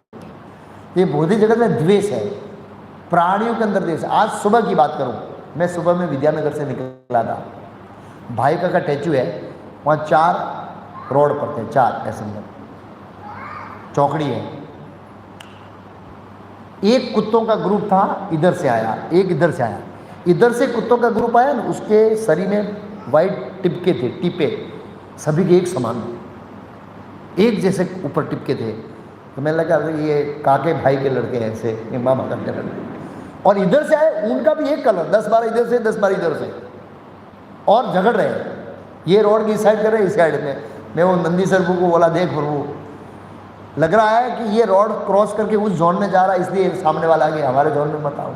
S1: ये भौतिक जगत में द्वेष है, प्राणियों के अंदर द्वेष। आज सुबह की बात करूं, मैं सुबह में विद्यानगर से निकला था, भाई का स्टैचू है, वहाँ 4 रोड पड़ते हैं, 4 पैसेंजर, चौकड़ी है। एक कुत्तों का ग्रुप था, इधर से आया, एक इधर से आया। इधर से कुत्तों का ग्रुप आया ना, उसके शरीर में वाइट टिपके थे, टिपे सभी के एक समान, एक जैसे ऊपर टिपके थे। तो मैंने लगा ये काके भाई के लड़के हैं, ऐसे ये मामा का लड़के। और इधर से आए, उनका भी एक कलर, 10-12 इधर से, 10-12 इधर से, और झगड़ रहे हैं। ये रोड की साइड कर रहे हैं, इस साइड में। मैं वो नंदी सर को बोला, देख प्रभु, लग रहा है कि ये रोड क्रॉस करके उस जोन में जा रहा है, इसलिए सामने वाला आगे हमारे जोन में मत आओ।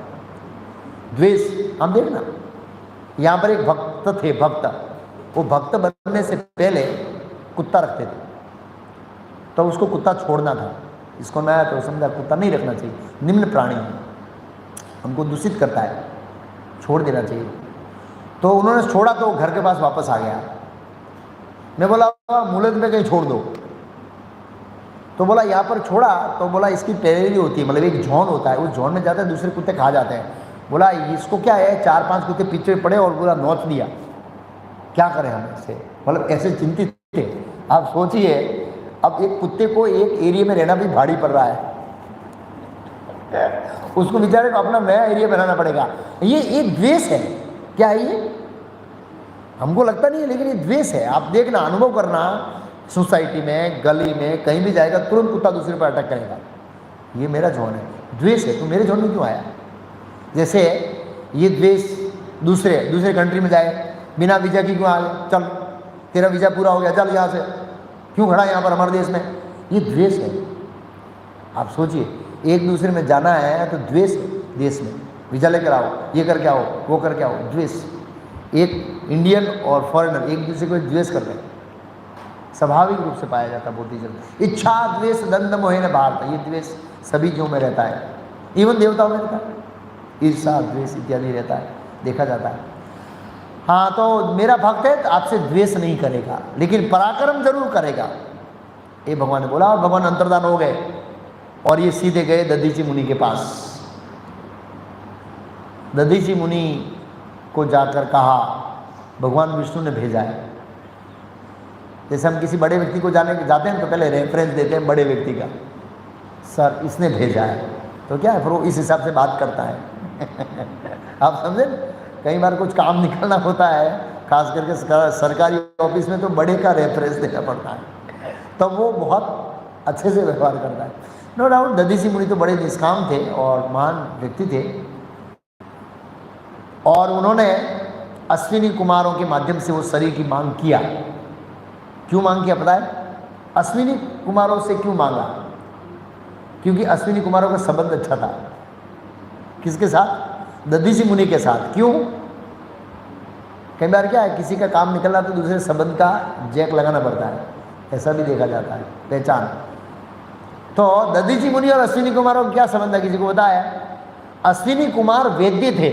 S1: द्वेष, हम देखना, यहाँ पर एक भक्त थे, भक्त, वो भक्त बनने से पहले कुत्ता रखते थे, तो उसको कुत्ता छोड़ना था। इसको मैं तो समझा कुत्ता नहीं रखना चाहिए, निम्न प्राणी है, हमको दूषित करता है, छोड़ देना चाहिए। तो उन्होंने छोड़ा, तो घर के पास वापस आ गया। मैं बोला मुलत में कहीं छोड़ दो, तो बोला यहाँ पर छोड़ा, तो बोला इसकी टेरिटरी होती है, मतलब एक जोन होता है, उस जोन में जाते हैं, दूसरे कुत्ते खा जाते हैं। बोला इसको क्या है, 4-5 कुत्ते पीछे पड़े और पूरा नोच दिया, क्या करें हम इससे, मतलब ऐसे चिंतित थे। आप सोचिए, अब एक कुत्ते को एक एरिया में रहना भी भारी पड़ रहा है, उसको बेचारे को अपना नया एरिया बनाना पड़ेगा। ये द्वेष है, क्या है ये, हमको लगता नहीं है, लेकिन ये द्वेष है। आप देखना, अनुभव करना, सोसाइटी में, गली में, कहीं भी जाएगा, तुरंत कुत्ता दूसरे पर अटैक करेगा, ये मेरा जोन है, द्वेष है, तू मेरे जोन में क्यों आया। जैसे ये द्वेष दूसरे कंट्री में जाए, बिना वीजा की क्यों आ गया, चल तेरा वीजा पूरा हो गया, चल यहाँ से, क्यों खड़ा है यहाँ पर हमारे देश में, ये द्वेष है। आप सोचिए, एक दूसरे में जाना है तो द्वेष है, देश में वीजा लेकर आओ, ये करके आओ, वो करके आओ, द्वेष। एक इंडियन और फॉरेनर एक दूसरे को द्वेष करते हैं, स्वाभाविक रूप से पाया जाता है बुद्धिज्म। इच्छा द्वेष दंड मोह भारत, ये द्वेष सभी जीवों में रहता है, इवन देवताओं में रहता है, ईर्षा द्वेष इत्यादि रहता है, देखा जाता है। हाँ, तो मेरा भक्त है तो आपसे द्वेष नहीं करेगा, लेकिन पराक्रम जरूर करेगा, ये भगवान ने बोला। और भगवान अंतर्धान हो गए और ये सीधे गए दधीची मुनि के पास। दधीची मुनि को जाकर कहा भगवान विष्णु ने भेजा है। जैसे हम किसी बड़े व्यक्ति को जाते हैं तो पहले रेफरेंस देते हैं बड़े व्यक्ति का, सर इसने भेजा है, तो क्या है, फिर वो इस हिसाब से बात करता है। आप समझे, कई बार कुछ काम निकलना होता है, खास करके सरकारी ऑफिस में, तो बड़े का रेफरेंस देना पड़ता है, तब वो बहुत अच्छे से व्यवहार करता है। नो डाउट दधीची मुनि तो बड़े निष्काम थे और महान व्यक्ति थे, और उन्होंने अश्विनी कुमारों के माध्यम से वो शरीर की मांग किया। क्यों मांग किया पता है? अश्विनी कुमारों से क्यों मांगा? क्योंकि अश्विनी कुमारों का संबंध अच्छा था। किसके साथ? दधीची मुनि के साथ। क्यों? कई बार क्या है, किसी का काम निकलना तो दूसरे संबंध का जैक लगाना पड़ता है, ऐसा भी देखा जाता है, पहचान। तो दधीची मुनि और अश्विनी कुमारों का क्या संबंध है, किसी को पता है? अश्विनी कुमार वैद्य थे,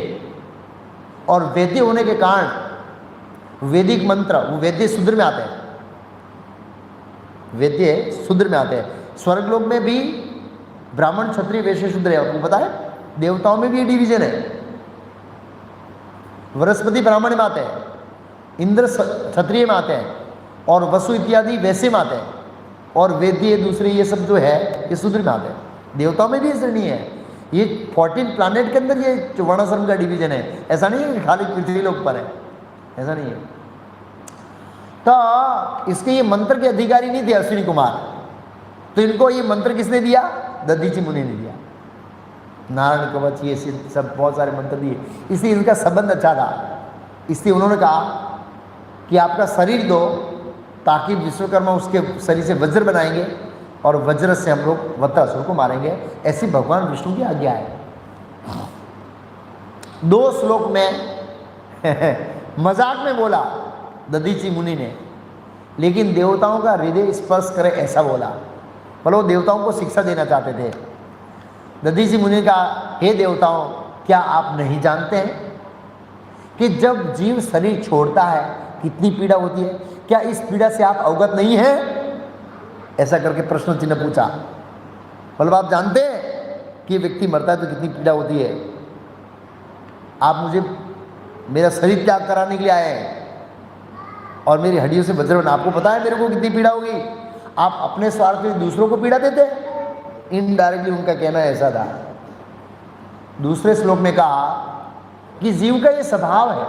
S1: और वैद्य होने के कारण वैदिक मंत्र, वो वैद्य शूद्र में आते हैं, वैद्य शूद्र में आते हैं। स्वर्गलोक में भी ब्राह्मण क्षत्रिय वैश्य शूद्र है, आपको पता है? देवताओं में भी ये डिवीजन है। बृहस्पति ब्राह्मण में आते हैं, इंद्र क्षत्रिय में आते हैं, और वसु इत्यादि वैश्य में आते हैं, और वैद्य दूसरे ये सब जो है ये शूद्र में आते हैं। देवताओं में भी ये श्रेणी है। ये 14 प्लैनेट के अंदर ये वर्णाश्रम का डिवीजन है। ऐसा नहीं है कि खाली पृथ्वी लोक पर है, ऐसा नहीं है। तो इसके ये मंत्र के अधिकारी नहीं थे अश्विनी कुमार, तो इनको ये मंत्र किसने दिया? दधीची मुनि ने दिया। नारायण कवच ये सब बहुत सारे मंत्र दिए, इसलिए इनका संबंध अच्छा था। इसलिए उन्होंने कहा कि आपका शरीर दो, ताकि विश्वकर्मा उसके शरीर से वज्र बनाएंगे और वज्र से हम लोग वत्रासुर को मारेंगे। ऐसी भगवान विष्णु की आज्ञा है। 2 श्लोक में मजाक में बोला दधीची मुनि ने, लेकिन देवताओं का हृदय स्पर्श करे ऐसा बोला। बोलो वो देवताओं को शिक्षा देना चाहते थे। दधीची मुनि का, हे देवताओं, क्या आप नहीं जानते हैं कि जब जीव शरीर छोड़ता है कितनी पीड़ा होती है? क्या इस पीड़ा से आप अवगत नहीं हैं? ऐसा करके प्रश्न चिन्ह पूछा। बोलो आप जानते हैं कि व्यक्ति मरता है तो कितनी पीड़ा होती है? आप मुझे मेरा शरीर त्याग कराने के लिए आए हैं और मेरी हड्डियों से वज्र बना, आपको पता है मेरे को कितनी पीड़ा होगी? आप अपने स्वार्थ के लिए दूसरों को पीड़ा देते हैं। इनडायरेक्टली उनका कहना ऐसा था। दूसरे श्लोक में कहा कि जीव का ये स्वभाव है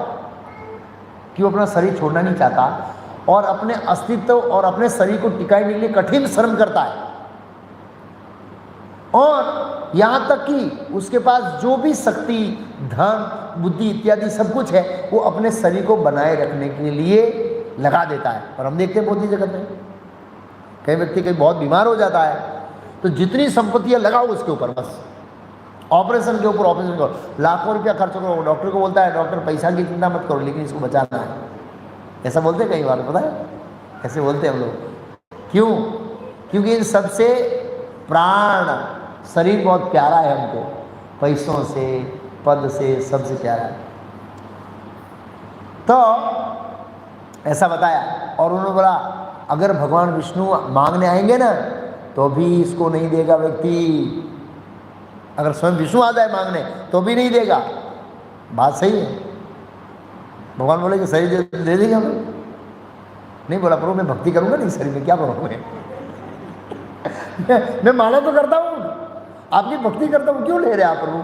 S1: कि वो अपना शरीर छोड़ना नहीं चाहता और अपने अस्तित्व और अपने शरीर को टिकाने के लिए कठिन श्रम करता है, और यहाँ तक कि उसके पास जो भी शक्ति, धन, बुद्धि इत्यादि सब कुछ है वो अपने शरीर को बनाए रखने के लिए लगा देता है। और हम देखते हैं बहुत ही जगत में कई व्यक्ति कहीं बहुत बीमार हो जाता है तो जितनी संपत्तियां लगाओ उसके ऊपर, बस ऑपरेशन के ऊपर ऑपरेशन करो, लाखों रुपया खर्च करो। डॉक्टर को बोलता है डॉक्टर पैसा की चिंता मत करो लेकिन इसको बचाना है। ऐसा बोलते हैं कई बार, पता है ऐसे बोलते हैं हम लोग। क्यों? क्योंकि इन सबसे प्राण शरीर बहुत प्यारा है हमको, पैसों से, पद से, सबसे प्यारा है। तो ऐसा बताया और उन्होंने बोला अगर भगवान विष्णु मांगने आएंगे ना तो भी इसको नहीं देगा व्यक्ति। अगर स्वयं विष्णु आ जाए मांगने तो भी नहीं देगा। बात सही है। भगवान बोले कि शरीर दे देंगे हम। नहीं बोला प्रभु मैं भक्ति करूंगा नहीं शरीर में, क्या प्रॉब्लम है? मैं माला तो करता हूँ, आपकी भक्ति करता हूँ, क्यों ले रहे आप प्रभु?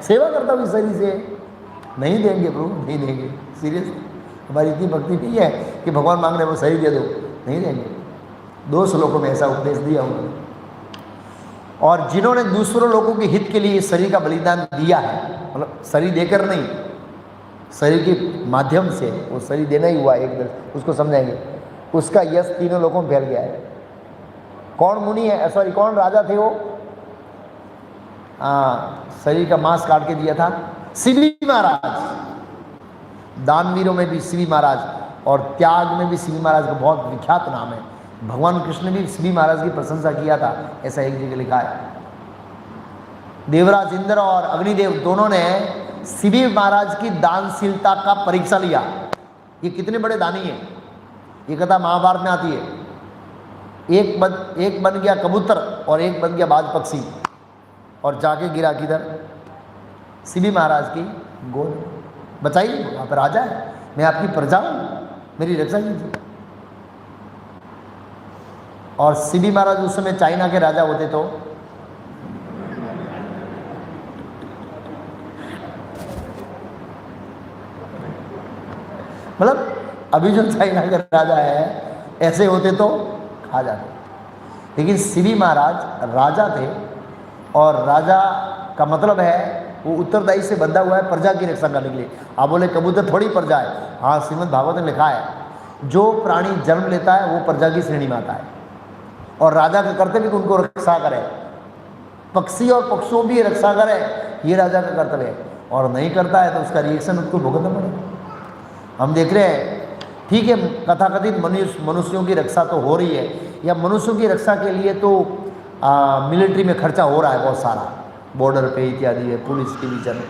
S1: सेवा करता हूँ इस शरीर से। नहीं देंगे प्रभु, नहीं देंगे। सीरियस, हमारी इतनी भक्ति नहीं है कि भगवान मांग रहे वो शरीर दे दो, नहीं देंगे। 2 श्लोकों में ऐसा उपदेश दिया उन्होंने। और जिन्होंने दूसरों लोगों के हित के लिए शरीर का बलिदान दिया है, मतलब शरीर देकर नहीं, शरीर के माध्यम से वो शरीर देना ही हुआ एक तरह, उसको समझाएंगे, उसका यश तीनों लोगों में फैल गया है। कौन मुनि है, सॉरी कौन राजा थे वो? शरीर का मांस काट के दिया था शिवी महाराज। दानवीरों में भी शिवी महाराज और त्याग में भी शिवी महाराज का बहुत विख्यात नाम है। भगवान कृष्ण ने भी शिवी महाराज की प्रशंसा किया था, ऐसा एक जगह लिखा है। देवराज इंद्र और अग्निदेव दोनों ने शिवी महाराज की दानशीलता का परीक्षा लिया। ये कितने बड़े दानी हैं, ये कथा महाभारत में आती है। एक बन गया कबूतर और एक बन गया बाज पक्षी और जाके गिरा किधर? शिवी महाराज की गोद। बचाइए, वहाँ पर राजा है, मैं आपकी प्रजा हूँ, मेरी रक्षा कीजिए। और शिवी महाराज उस समय चाइना के राजा होते तो मतलब अभी जो चाइना के राजा है ऐसे होते तो खा जाते। लेकिन शिवी महाराज राजा थे और राजा का मतलब है वो उत्तरदायी से बंधा हुआ है प्रजा की रक्षा करने के लिए। आप बोले कबूतर थोड़ी प्रजा है? हाँ, श्रीमद् भागवत में लिखा है जो प्राणी जन्म लेता है वो प्रजा की श्रेणी में आता है और राजा का कर्तव्य कि उनको रक्षा करे। पक्षी और पक्षियों की रक्षा करे, ये राजा का कर्तव्य है। और नहीं करता है तो उसका रिएक्शन उसको भुगतना पड़ेगा। हम देख रहे हैं, ठीक है, कथाकथित मनुष्यों की रक्षा तो हो रही है, या मनुष्यों की रक्षा के लिए तो मिलिट्री में खर्चा हो रहा है बहुत सारा, बॉर्डर पे इत्यादि है, पुलिस के बीच में,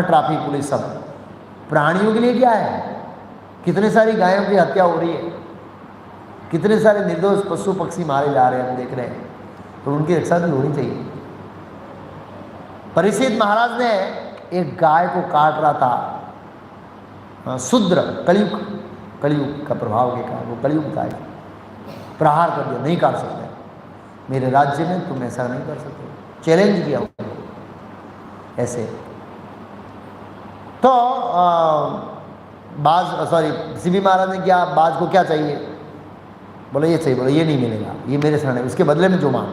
S1: ट्रैफिक पुलिस सब। प्राणियों के लिए क्या है? कितने सारी गायों की हत्या हो रही है, कितने सारे निर्दोष पशु पक्षी मारे जा रहे हैं, हम देख रहे हैं। तो उनकी रक्षा भी होनी चाहिए। परीक्षित महाराज ने एक गाय को काट रहा था, शूद्र, कलयुग का प्रभाव के कारण, वो कलयुग था, प्रहार कर दिया, नहीं काट सकते, मेरे राज्य में तुम ऐसा नहीं कर सकते, चैलेंज किया उनको ऐसे। तो शिवी महाराज ने क्या, बाज को क्या चाहिए? बोले ये चाहिए। बोले ये नहीं मिलेगा, ये मेरे शरण है, उसके बदले में जो मांग,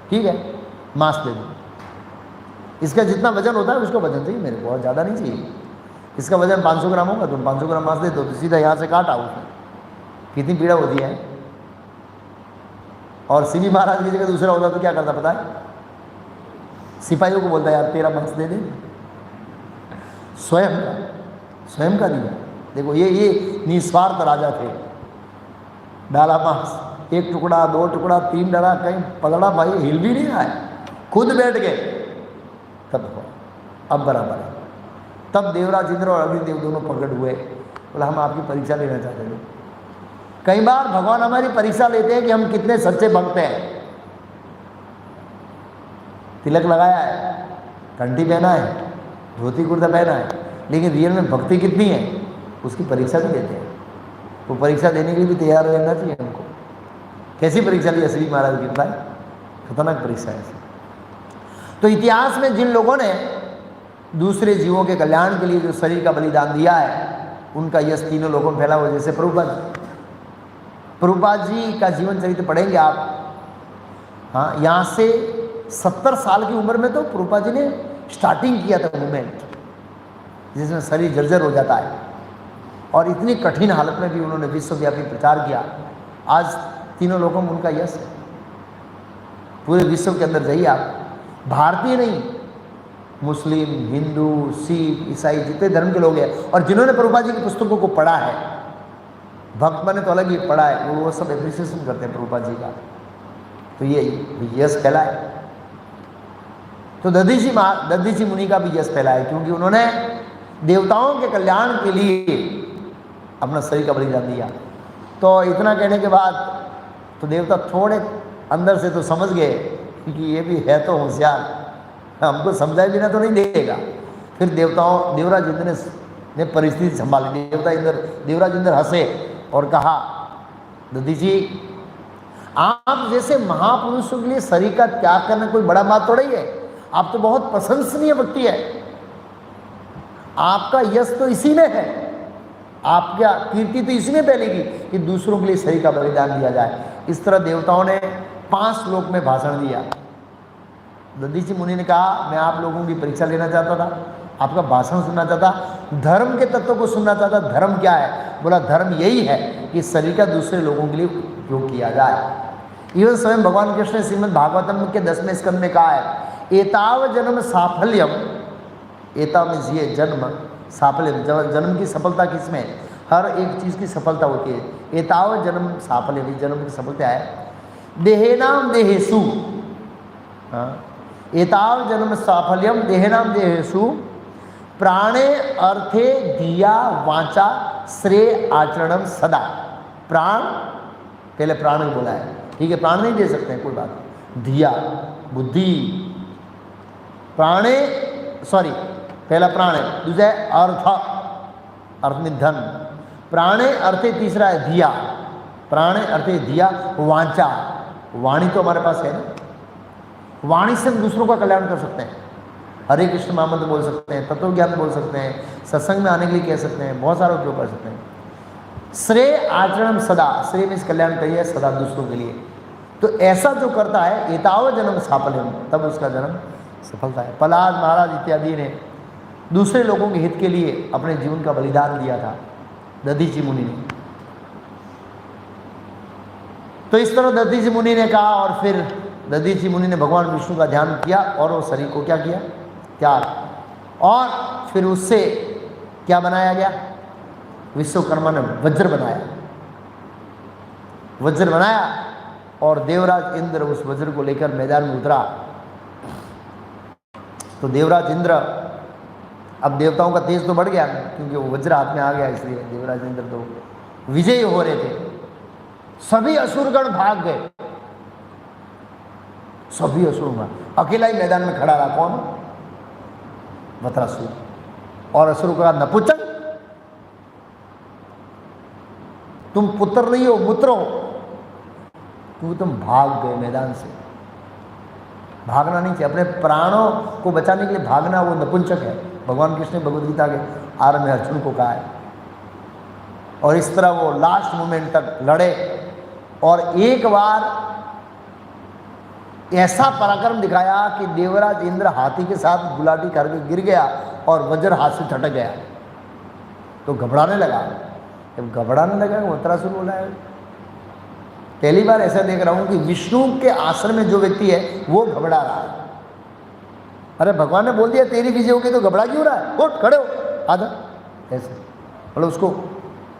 S1: ठीक है, मांस दे दो। इसका जितना वजन होता है उसका वजन चाहिए मेरे को, और ज़्यादा नहीं चाहिए। इसका वजन 500 ग्राम होगा, तुम 500 ग्राम मांस दे दो तो सीधा यहाँ से काटा उसने, कितनी पीड़ा होती है। और शिवी महाराज की जगह दूसरा होता तो क्या करता पता है? सिपाहियों को बोलता यार तेरा मांस दे दे, स्वयं का दिया। देखो ये निस्वार्थ राजा थे। डाला मांस, 1 टुकड़ा 2 टुकड़ा 3 डाला, कहीं पलड़ा भाई हिल भी नहीं रहा है, खुद बैठ गए, तब अब बराबर है। तब देवराज इंद्र और अग्निदेव दोनों प्रकट हुए, बोला हम आपकी परीक्षा लेना चाहते हैं। कई बार भगवान हमारी परीक्षा लेते हैं कि हम कितने सच्चे भक्त हैं। तिलक लगाया है, कंठी पहना है, धोती कुर्ता पहना है, लेकिन रियल में भक्ति कितनी है उसकी परीक्षा भी लेते हैं। वो परीक्षा देने के लिए भी तैयार रहना चाहिए हमको। कैसी परीक्षा ली श्री महाराज की बताए? खतरनाक परीक्षा है। तो इतिहास में जिन लोगों ने दूसरे जीवों के कल्याण के लिए जो शरीर का बलिदान दिया है, उनका यश तीनों लोगों में फैला हुआ। जैसे प्रभुपाद जी का जीवन चरित्र पढ़ेंगे आप। हाँ, यहाँ से 70 साल की उम्र में तो प्रभुपाद जी ने स्टार्टिंग किया था मूवमेंट, जिसमें शरीर जर्जर हो जाता है, और इतनी कठिन हालत में भी उन्होंने विश्वव्यापी प्रचार किया। आज तीनों लोगों में उनका यश है। पूरे विश्व के अंदर जाइए आप, भारतीय नहीं, मुस्लिम, हिंदू, सिख, ईसाई, जितने धर्म के लोग हैं, और जिन्होंने प्रभुपाद जी की पुस्तकों को पढ़ा है, भक्त बने तो अलग ही पढ़ा है, वो सब एप्रिसिएशन करते हैं प्रभुपाद जी का। तो ये यश फैला है। तो दधीची मुनि का भी यश फैला है, क्योंकि उन्होंने देवताओं के कल्याण के लिए अपना शरीर का बलिदान दिया। तो इतना कहने के बाद तो देवता थोड़े अंदर से तो समझ गए कि ये भी है तो होशियार, हमको समझाए बिना तो नहीं देगा। फिर देवराज इंद्र ने परिस्थिति संभाली। देवराज इंद्र हंसे और कहा, दधीची आप जैसे महापुरुषों के लिए शरीर का त्याग करना कोई बड़ा बात थोड़ी है, आप तो बहुत प्रशंसनीय व्यक्ति है, आपका यश तो इसी में है, आपका कीर्ति तो इसी में फैलेगी कि दूसरों के लिए शरीर का बलिदान दिया जाए। इस तरह देवताओं ने 5 श्लोक में भाषण दिया। दधीची मुनि ने कहा, मैं आप लोगों की परीक्षा लेना चाहता था, आपका भाषण सुनना चाहता, धर्म के तत्वों को सुनना चाहता। धर्म क्या है? बोला धर्म यही है कि शरीर का दूसरे लोगों के लिए उपयोग किया जाए। इवन स्वयं भगवान कृष्ण ने श्रीमद् भागवतम के 10वें स्कंद में कहा है, एताव जन्म साफल्यम, एताव मीन्स ये जन्म, साफल्यम जन्म की सफलता किसमें? हर एक चीज़ की सफलता होती है। एताव जन्म साफल्यम, जन्म की सफलता है देहेनाम देहेसु। एताव जन्म साफल्यम देहेनाम देहेसु प्राणे अर्थे धिया वाचा श्रेय आचरणम सदा। प्राण, पहले प्राण को बोला है, ठीक है, प्राण नहीं दे सकते हैं कोई बात, धिया बुद्धि, प्राणे सॉरी पहला प्राण है, दूसरा है अर्थ, अर्थ में धन, प्राणे अर्थे तीसरा है धिया, प्राणे अर्थे धिया, वाचा, वाणी तो हमारे पास है ना, वाणी से हम दूसरों का कल्याण कर सकते हैं। हरे कृष्ण महामंत्र बोल सकते हैं, तत्व ज्ञान बोल सकते हैं, सत्संग में आने के लिए कह सकते हैं, बहुत सारा उपयोग कर सकते हैं। श्रेय आचरण सदा, श्रेय में कल्याण करिए सदा दूसरों के लिए। तो ऐसा जो करता है एताव जन्म साफल्यम, तब उसका जन्म सफलता है। प्रहलाद महाराज इत्यादि ने दूसरे लोगों के हित के लिए अपने जीवन का बलिदान दिया था, दधीची मुनि ने। तो इस तरह दधीची मुनि ने कहा, और फिर दधीची मुनि ने भगवान विष्णु का ध्यान किया और वो शरीर को क्या किया? त्याग। और फिर उससे क्या बनाया गया? विश्वकर्मा ने वज्र बनाया, वज्र बनाया, और देवराज इंद्र उस वज्र को लेकर मैदान में उतरा। तो देवराज इंद्र, अब देवताओं का तेज तो बढ़ गया क्योंकि वो वज्र हाथ में आ गया, इसलिए देवराज इंद्र तो विजयी हो रहे थे। सभी असुरगण भाग गए, सभी असुर, अकेला ही मैदान में खड़ा रहा। कौन? वत्रासुर। और असुर का नपुंसक, तुम पुत्र नहीं हो, मूत्र हो, क्योंकि तुम भाग गए मैदान से। भागना नहीं चाहिए, अपने प्राणों को बचाने के लिए भागना वो नपुंसक है। भगवान कृष्ण ने भगवद गीता के आरंभ में अर्जुन को कहा है। और इस तरह वो लास्ट मोमेंट तक लड़े, और एक बार ऐसा पराक्रम दिखाया कि देवराज इंद्र हाथी के साथ गुलाटी करके गिर गया और वज्र हाथ से छटक गया। तो घबराने लगा। जब घबराने लगा वत्रासुर बोला है, पहली बार ऐसा देख रहा हूं कि विष्णु के आश्रम में जो व्यक्ति है वो घबरा रहा है। अरे भगवान ने बोल दिया तेरी विजय होगी तो घबरा क्यों रहा है, उठ खड़े हो आधा, ऐसे मतलब उसको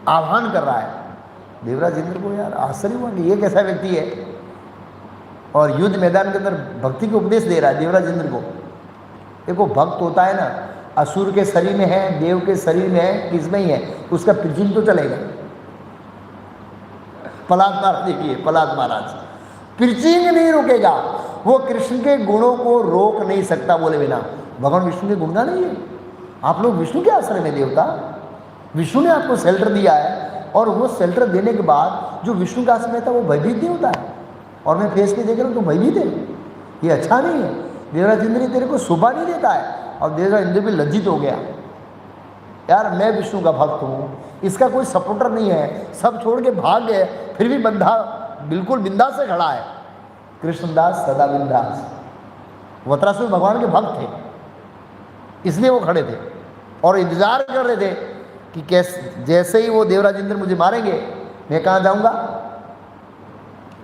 S1: आह्वान कर रहा है। देवराज इंद्र को यार आश्चर्य हुआ कि ये कैसा व्यक्ति है और युद्ध मैदान के अंदर भक्ति के उपदेश दे रहा है देवराज इंद्र को। देखो भक्त होता है ना, असुर के शरीर में है, देव के शरीर में है, किसमें ही है, उसका पिचिंग तो चलेगा। पलाद महाराज देखिए, पलाद महाराज पिचिंग नहीं रुकेगा, वो कृष्ण के गुणों को रोक नहीं सकता बोले बिना। भगवान विष्णु के गुणगान नहीं है। आप लोग विष्णु के आश्रय में देवता, विष्णु ने आपको शेल्टर दिया है और वो शेल्टर देने के बाद जो विष्णु का आश्रय था वो भयभीत नहीं होता है। और मैं फेस पे देख रहा हूँ तो भयभीत है, ये अच्छा नहीं है। देवराज इंद्र तेरे को शोभा नहीं देता है। और देवराज इंद्र भी लज्जित हो गया, यार मैं विष्णु का भक्त हूँ, इसका कोई सपोर्टर नहीं है, सब छोड़ के भाग गए, फिर भी बंधा बिल्कुल बिंदास से खड़ा है। कृष्णदास सदा बिंदास। वत्रासुर भगवान के भक्त थे, इसलिए वो खड़े थे और इंतजार कर रहे थे कि कैसे जैसे ही वो देवराज इंद्र मुझे मारेंगे मैं कहाँ जाऊँगा,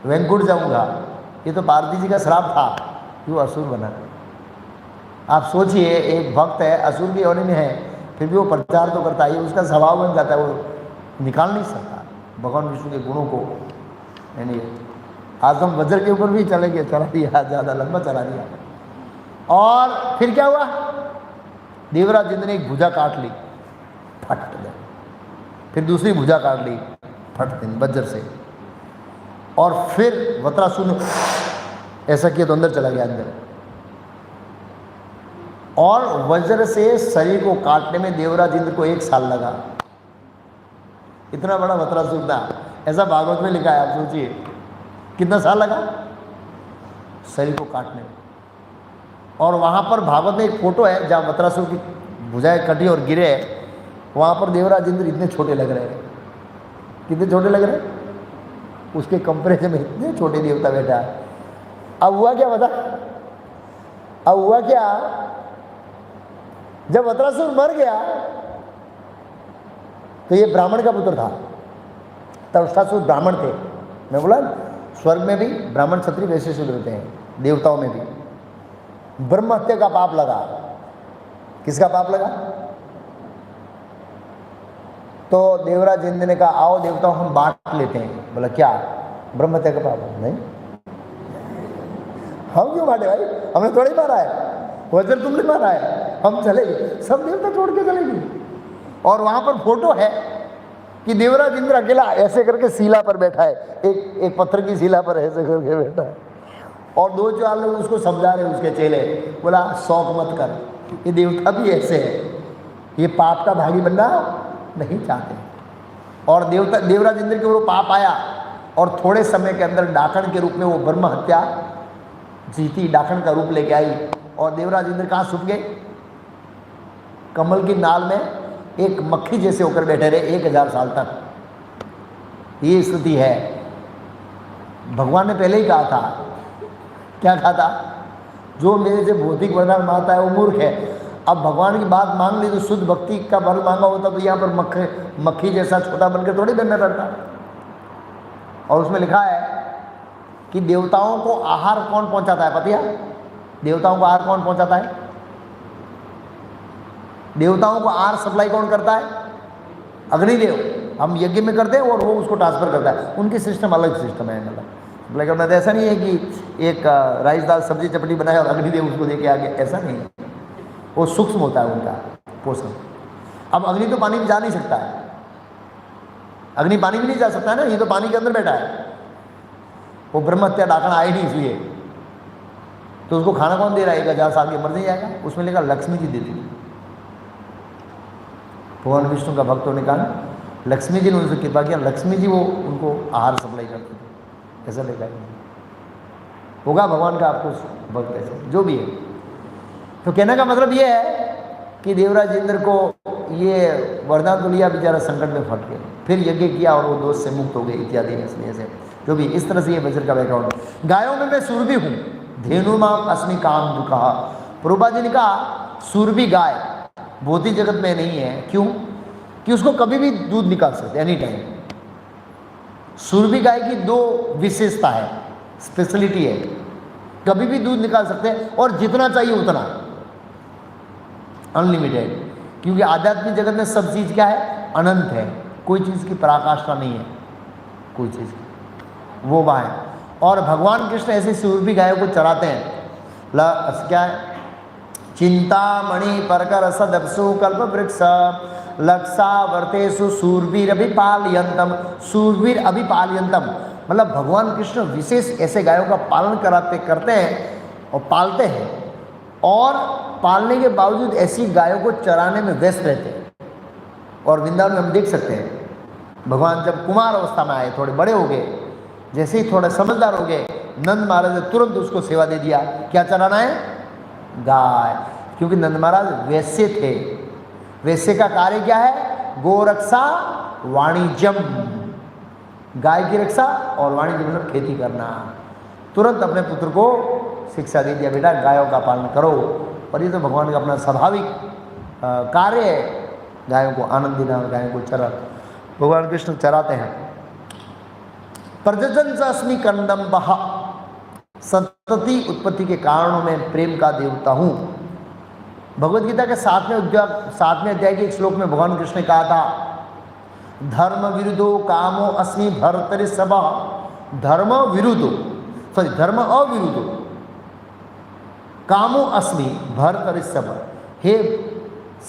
S1: वैंकुंठ जाऊँगा। ये तो पार्वती जी का श्राप था कि वो असुर बना। आप सोचिए एक भक्त है, असुर की योनि में है, फिर भी वो प्रचार तो करता है, उसका स्वभाव बन जाता है, वो निकाल नहीं सकता भगवान विष्णु के गुणों को। यानी आज हम वज्र के ऊपर भी चलेंगे, चला दिया, ज़्यादा लंबा चला दिया। और फिर क्या हुआ, देवराज इंद्र ने एक भुजा काट ली, फट दे, फिर दूसरी भुजा काट ली, फट दिन वज्र से। और फिर वत्रासुर ने ऐसा किया तो अंदर चला गया अंदर, और वज्र से शरीर को काटने में देवराज इंद्र को 1 साल लगा। इतना बड़ा वत्रासुर था, ऐसा भागवत में लिखा है। आप सोचिए कितना साल लगा शरीर को काटने में। और वहाँ पर भागवत में एक फोटो है जहाँ वत्रासुर की भुजाएं कटी और गिरे, वहाँ पर देवराज इंद्र इतने छोटे लग रहे हैं। कितने छोटे लग रहे हैं, उसके कंपैरिजन में इतने छोटे देवता बैठा है। अब हुआ क्या बता, अब हुआ क्या, जब वत्रासुर मर गया तो ये ब्राह्मण का पुत्र था, तक्षासुर ब्राह्मण थे। मैं बोला स्वर्ग में भी ब्राह्मण क्षत्रिय वैसे शूद्र होते हैं, देवताओं में भी। ब्रह्म हत्या का पाप लगा। किसका पाप लगा, तो देवराज इंद्र ने कहा आओ देवताओं हम बांट लेते हैं। बोला क्या, ब्रह्म हत्या का पाप? नहीं, हम क्यों बांटे भाई, हमें थोड़ी मारा है, वज्र तुमने मारा है, हम चले गए, सब देवता छोड़ के चले गए। और वहां पर फोटो है कि देवराज इंद्र अकेला ऐसे करके शिला पर बैठा है, एक पत्थर की शिला पर ऐसे करके बैठा है, और 2-4 लोग उसको समझा रहे उसके चेले। बोला शौक मत कर, ये देवता भी ऐसे है, ये पाप का भागी बनना नहीं चाहते। और देवराज इंद्र के ऊपर पाप आया और थोड़े समय के अंदर डाकण के रूप में वो ब्रह्म हत्या जीती, डाकण का रूप लेके आई। और देवराज इंद्र कहाँ छुप गए, कमल की नाल में एक मक्खी जैसे होकर बैठे रहे 1000 साल तक। ये स्थिति है। भगवान ने पहले ही कहा था, क्या कहा था, जो मेरे से भौतिक वरदान मांगता है वो मूर्ख है। अब भगवान की बात मांग ली तो शुद्ध भक्ति का वर मांगा होता तो यहाँ पर मक्खी जैसा छोटा बनकर थोड़ी बनना पड़ता। और उसमें लिखा है कि देवताओं को आहार कौन पहुंचाता है, पतिया, देवताओं को आहार कौन पहुंचाता है, देवताओं को आहार सप्लाई कौन करता है, अग्निदेव। हम यज्ञ में करते हैं और वो उसको ट्रांसफर करता है। उनकी सिस्टम अलग सिस्टम है। मतलब लेकिन ऐसा नहीं है कि एक राइस दाल सब्जी चपटी बनाए और अग्निदेव उसको दे के आगे, ऐसा नहीं है। वो सूक्ष्म होता है उनका पोषण। अब अग्नि तो पानी में जा नहीं सकता है, अग्नि पानी में नहीं जा सकता है ना, ये तो पानी के अंदर बैठा है। वो ब्रह्म हत्या डाकण आए नहीं, इसलिए तो उसको खाना कौन दे रहा है, 1000 साल के मर नहीं जाएगा। उसमें लिखा लक्ष्मी जी देती थी। भगवान विष्णु का भक्त होने का लक्ष्मी जी ने उनसे कृपा किया, लक्ष्मी जी वो उनको आहार सप्लाई करते थे, ऐसा लिखा है। होगा भगवान का आपको भक्त ऐसे जो भी है। तो कहने का मतलब ये है कि देवराज इंद्र को ये वरदान तो लिया, बेचारा संकट में फट गया, फिर यज्ञ किया और वो दोष से मुक्त हो गए इत्यादि। इसलिए से जो भी इस तरह से ये वज्र का बैकग्राउंड। गायों में मैं सूरभी हूँ, धेनु माम अस्मि काम दुखा। प्रभुपाद जी ने कहा सूरभी गाय भौतिक जगत में नहीं है। क्यों? कि उसको कभी भी दूध निकाल सकते एनी टाइम। सुरभि गाय की दो विशेषता है, स्पेशलिटी है, कभी भी दूध निकाल सकते हैं और जितना चाहिए उतना, अनलिमिटेड। क्योंकि आध्यात्मिक जगत में सब चीज़ क्या है, अनंत है, कोई चीज़ की पराकाष्ठा नहीं है, कोई चीज़ की, वो वहाँ है। और भगवान कृष्ण ऐसे सुरभि गायों को चराते हैं। क्या है, चिंतामणि परकर सदपसु कल्प वृक्ष लक्षावर्तेषु सूरवीर अभिपालयंतम, सूरवीर अभिपालयंतम, मतलब भगवान कृष्ण विशेष ऐसे गायों का पालन करते हैं और पालते हैं, और पालने के बावजूद ऐसी गायों को चराने में व्यस्त रहते हैं। और वृंदावन में हम देख सकते हैं, भगवान जब कुमार अवस्था में आए, थोड़े बड़े हो गए, जैसे ही थोड़े समझदार हो गए, नंद महाराज ने तुरंत उसको सेवा दे दिया, क्या चराना है, गाय। क्योंकि नंद महाराज वैश्य थे, वैश्य का कार्य क्या है, गोरक्षा वाणिज्यम, गाय की रक्षा और वाणिज्य मतलब खेती करना। तुरंत अपने पुत्र को शिक्षा दे दिया, बेटा गायों का पालन करो। और ये तो भगवान का अपना स्वाभाविक कार्य है, गायों को आनंद देना, गायों को चरा, भगवान कृष्ण चराते हैं। प्रजजन च अस्मि कंदम बहा, संतति उत्पत्ति के कारणों में प्रेम का देवता हूँ। भगवद गीता के 7वें अध्याय के एक श्लोक में भगवान कृष्ण ने कहा था, धर्म विरुद्धो कामो अस्मि भर्तृषभ, धर्म विरुद्धो धर्म अविरुद्धो कामो अस्मि भर्तृषभ, हे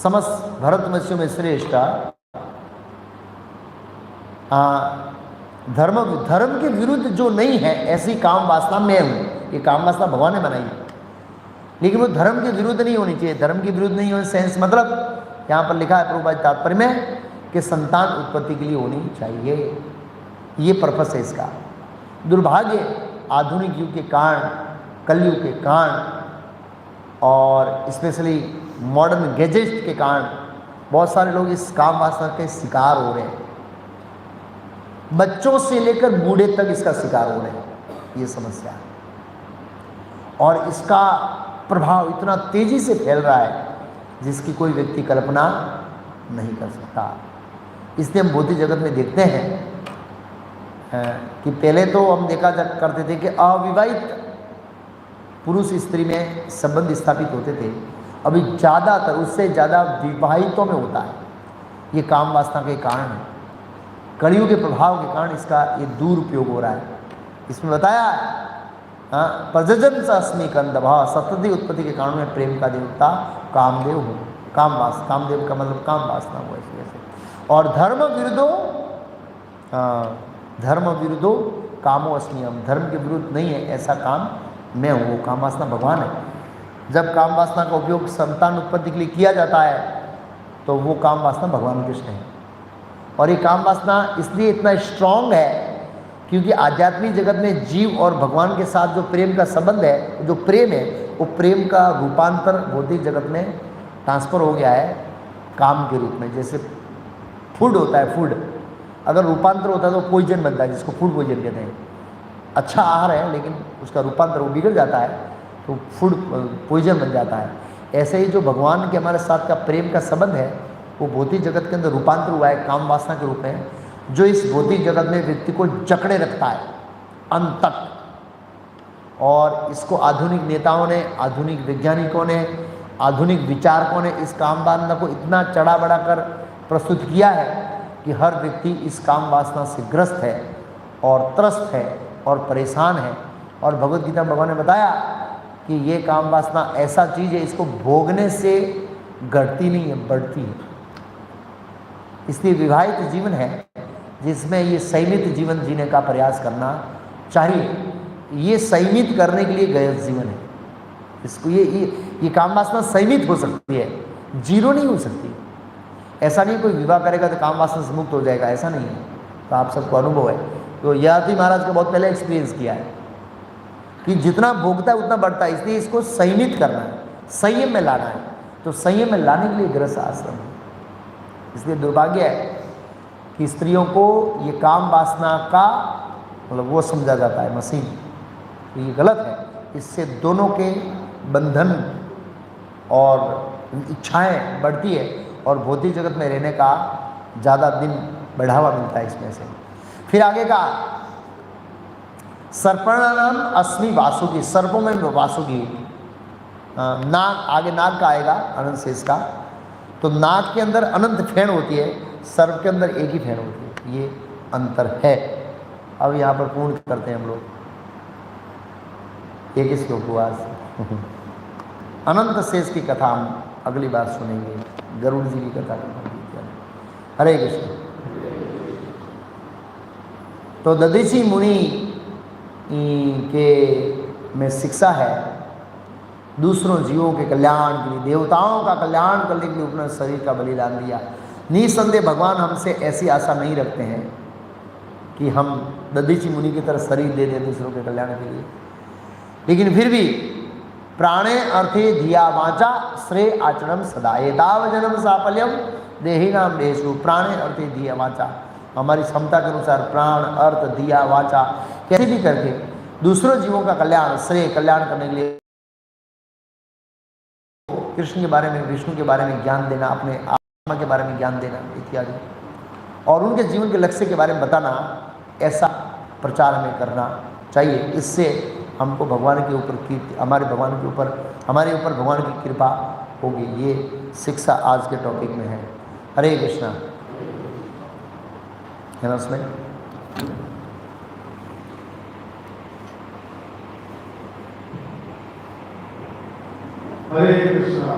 S1: समस्त भरतवंशियों में श्रेष्ठ, धर्म के विरुद्ध जो नहीं है ऐसी काम वासना मैं हूँ। ये काम वासना भगवान ने बनाई है, लेकिन वो धर्म के विरुद्ध नहीं होनी चाहिए। धर्म के विरुद्ध नहीं होने सेंस मतलब यहाँ पर लिखा है प्रभुपाद तात्पर्य में कि संतान उत्पत्ति के लिए होनी चाहिए, ये पर्पस है इसका। दुर्भाग्य आधुनिक युग के कारण, कलयुग के कारण और स्पेशली मॉडर्न गैजेट के कारण बहुत सारे लोग इस काम वासना के शिकार हो रहे हैं। बच्चों से लेकर बूढ़े तक इसका शिकार हो रहे हैं, ये समस्या है। और इसका प्रभाव इतना तेजी से फैल रहा है जिसकी कोई व्यक्ति कल्पना नहीं कर सकता। इसलिए हम भौतिक जगत में देखते हैं कि पहले तो हम देखा करते थे कि अविवाहित पुरुष स्त्री में संबंध स्थापित होते थे, अभी ज़्यादातर उससे ज़्यादा विवाहितों में होता है। ये काम वासना के कारण है, कलयुग के प्रभाव के कारण इसका ये दुरुपयोग हो रहा है। इसमें बताया है प्रजजन च अस्मि कंदभा, सतति उत्पत्ति के कारण में प्रेम का देवता कामदेव हूँ। कामदेव का मतलब काम वासना हुआ इस वजह से। और धर्म विरुद्धो कामो अस्मि, हम धर्म के विरुद्ध नहीं है ऐसा काम मैं हूँ। वो काम वासना भगवान है। जब काम वासना का उपयोग संतान उत्पत्ति के लिए किया जाता है तो वो काम वासना भगवान कृष्ण है। और ये काम वासना इसलिए इतना स्ट्रांग है क्योंकि आध्यात्मिक जगत में जीव और भगवान के साथ जो प्रेम का संबंध है, जो प्रेम है, वो प्रेम का रूपांतर भौतिक जगत में ट्रांसफर हो गया है काम के रूप में। जैसे फूड होता है, फूड अगर रूपांतर होता है तो पॉइजन बनता है, जिसको फूड पॉइजन कहते हैं। अच्छा आहार है लेकिन उसका रूपांतर वो बिगड़ जाता है तो फूड पॉइजन बन जाता है। ऐसे ही जो भगवान के हमारे साथ का प्रेम का संबंध है वो भौतिक जगत के अंदर रूपांतर हुआ है काम वासना के रूप में, जो इस भौतिक जगत में व्यक्ति को जकड़े रखता है अंत तक। और इसको आधुनिक नेताओं ने, आधुनिक वैज्ञानिकों ने, आधुनिक विचारकों ने इस काम वासना को इतना चढ़ा बढ़ा कर प्रस्तुत किया है कि हर व्यक्ति इस काम वासना से ग्रस्त है और त्रस्त है और परेशान है। और भगवद गीता में भगवान ने बताया कि ये काम वासना ऐसा चीज़ है, इसको भोगने से घटती नहीं है, बढ़ती है। इसलिए विवाहित जीवन है जिसमें ये संयमित जीवन जीने का प्रयास करना चाहिए। ये संयमित करने के लिए गैर जीवन है। इसको ये काम वासना संयमित हो सकती है, जीरो नहीं हो सकती। ऐसा नहीं कोई विवाह करेगा तो काम वासना से मुक्त हो जाएगा, ऐसा नहीं है। तो आप सबको अनुभव है, तो यात्री महाराज का बहुत पहले एक्सपीरियंस किया है कि जितना भोगता है उतना बढ़ता है। इसलिए इसको संयमित करना है, संयम में लाना है। तो संयम में लाने के लिए गृहस्थ आश्रम है। इसलिए दुर्भाग्य है कि स्त्रियों को ये काम वासना का मतलब वो समझा जाता है मशीन, तो ये गलत है। इससे दोनों के बंधन और इच्छाएं बढ़ती है और भौतिक जगत में रहने का ज़्यादा दिन बढ़ावा मिलता है इसमें से। फिर आगे का सर्पणानाम अस्मि वासुकी, सर्पों में वासुकी, नाग, आगे नाग का आएगा अनंत शेष का, तो नाग के अंदर अनंत फेण होती है, सर्प के अंदर एक ही फेण होती है, ये अंतर है। अब यहाँ पर पूर्ण करते हैं हम लोग, एक ही श्लोक हुआ। अनंत शेष की कथा हम अगली बार सुनेंगे, गरुड़ जी की कथा। हरे कृष्ण। तो दधीचि मुनि के में शिक्षा है दूसरों जीवों के कल्याण के लिए, देवताओं का कल्याण करने के लिए अपने शरीर का बलिदान दिया। निसंदेह भगवान हमसे ऐसी आशा नहीं रखते हैं कि हम दधीचि मुनि की तरह शरीर दे दें दूसरों के कल्याण के लिए, लेकिन फिर भी प्राणे अर्थे धिया वाचा श्रेय आचरणम सदा एताव जन्म साफल्यम देही नाम देशु। प्राणे अर्थे धिया वाचा, हमारी क्षमता के अनुसार प्राण अर्थ धिया वाचा कैसे भी करके दूसरों जीवों का कल्याण, श्रेय कल्याण करने के लिए कृष्ण के बारे में, विष्णु के बारे में ज्ञान देना, अपने आत्मा के बारे में ज्ञान देना इत्यादि, और उनके जीवन के लक्ष्य के बारे में बताना, ऐसा प्रचार हमें करना चाहिए। इससे हमको भगवान के ऊपर कीर्ति, हमारे भगवान के ऊपर, हमारे ऊपर भगवान की कृपा होगी। ये शिक्षा आज के टॉपिक में है। हरे कृष्णा। है ना उसमें?
S2: हरे कृष्णा।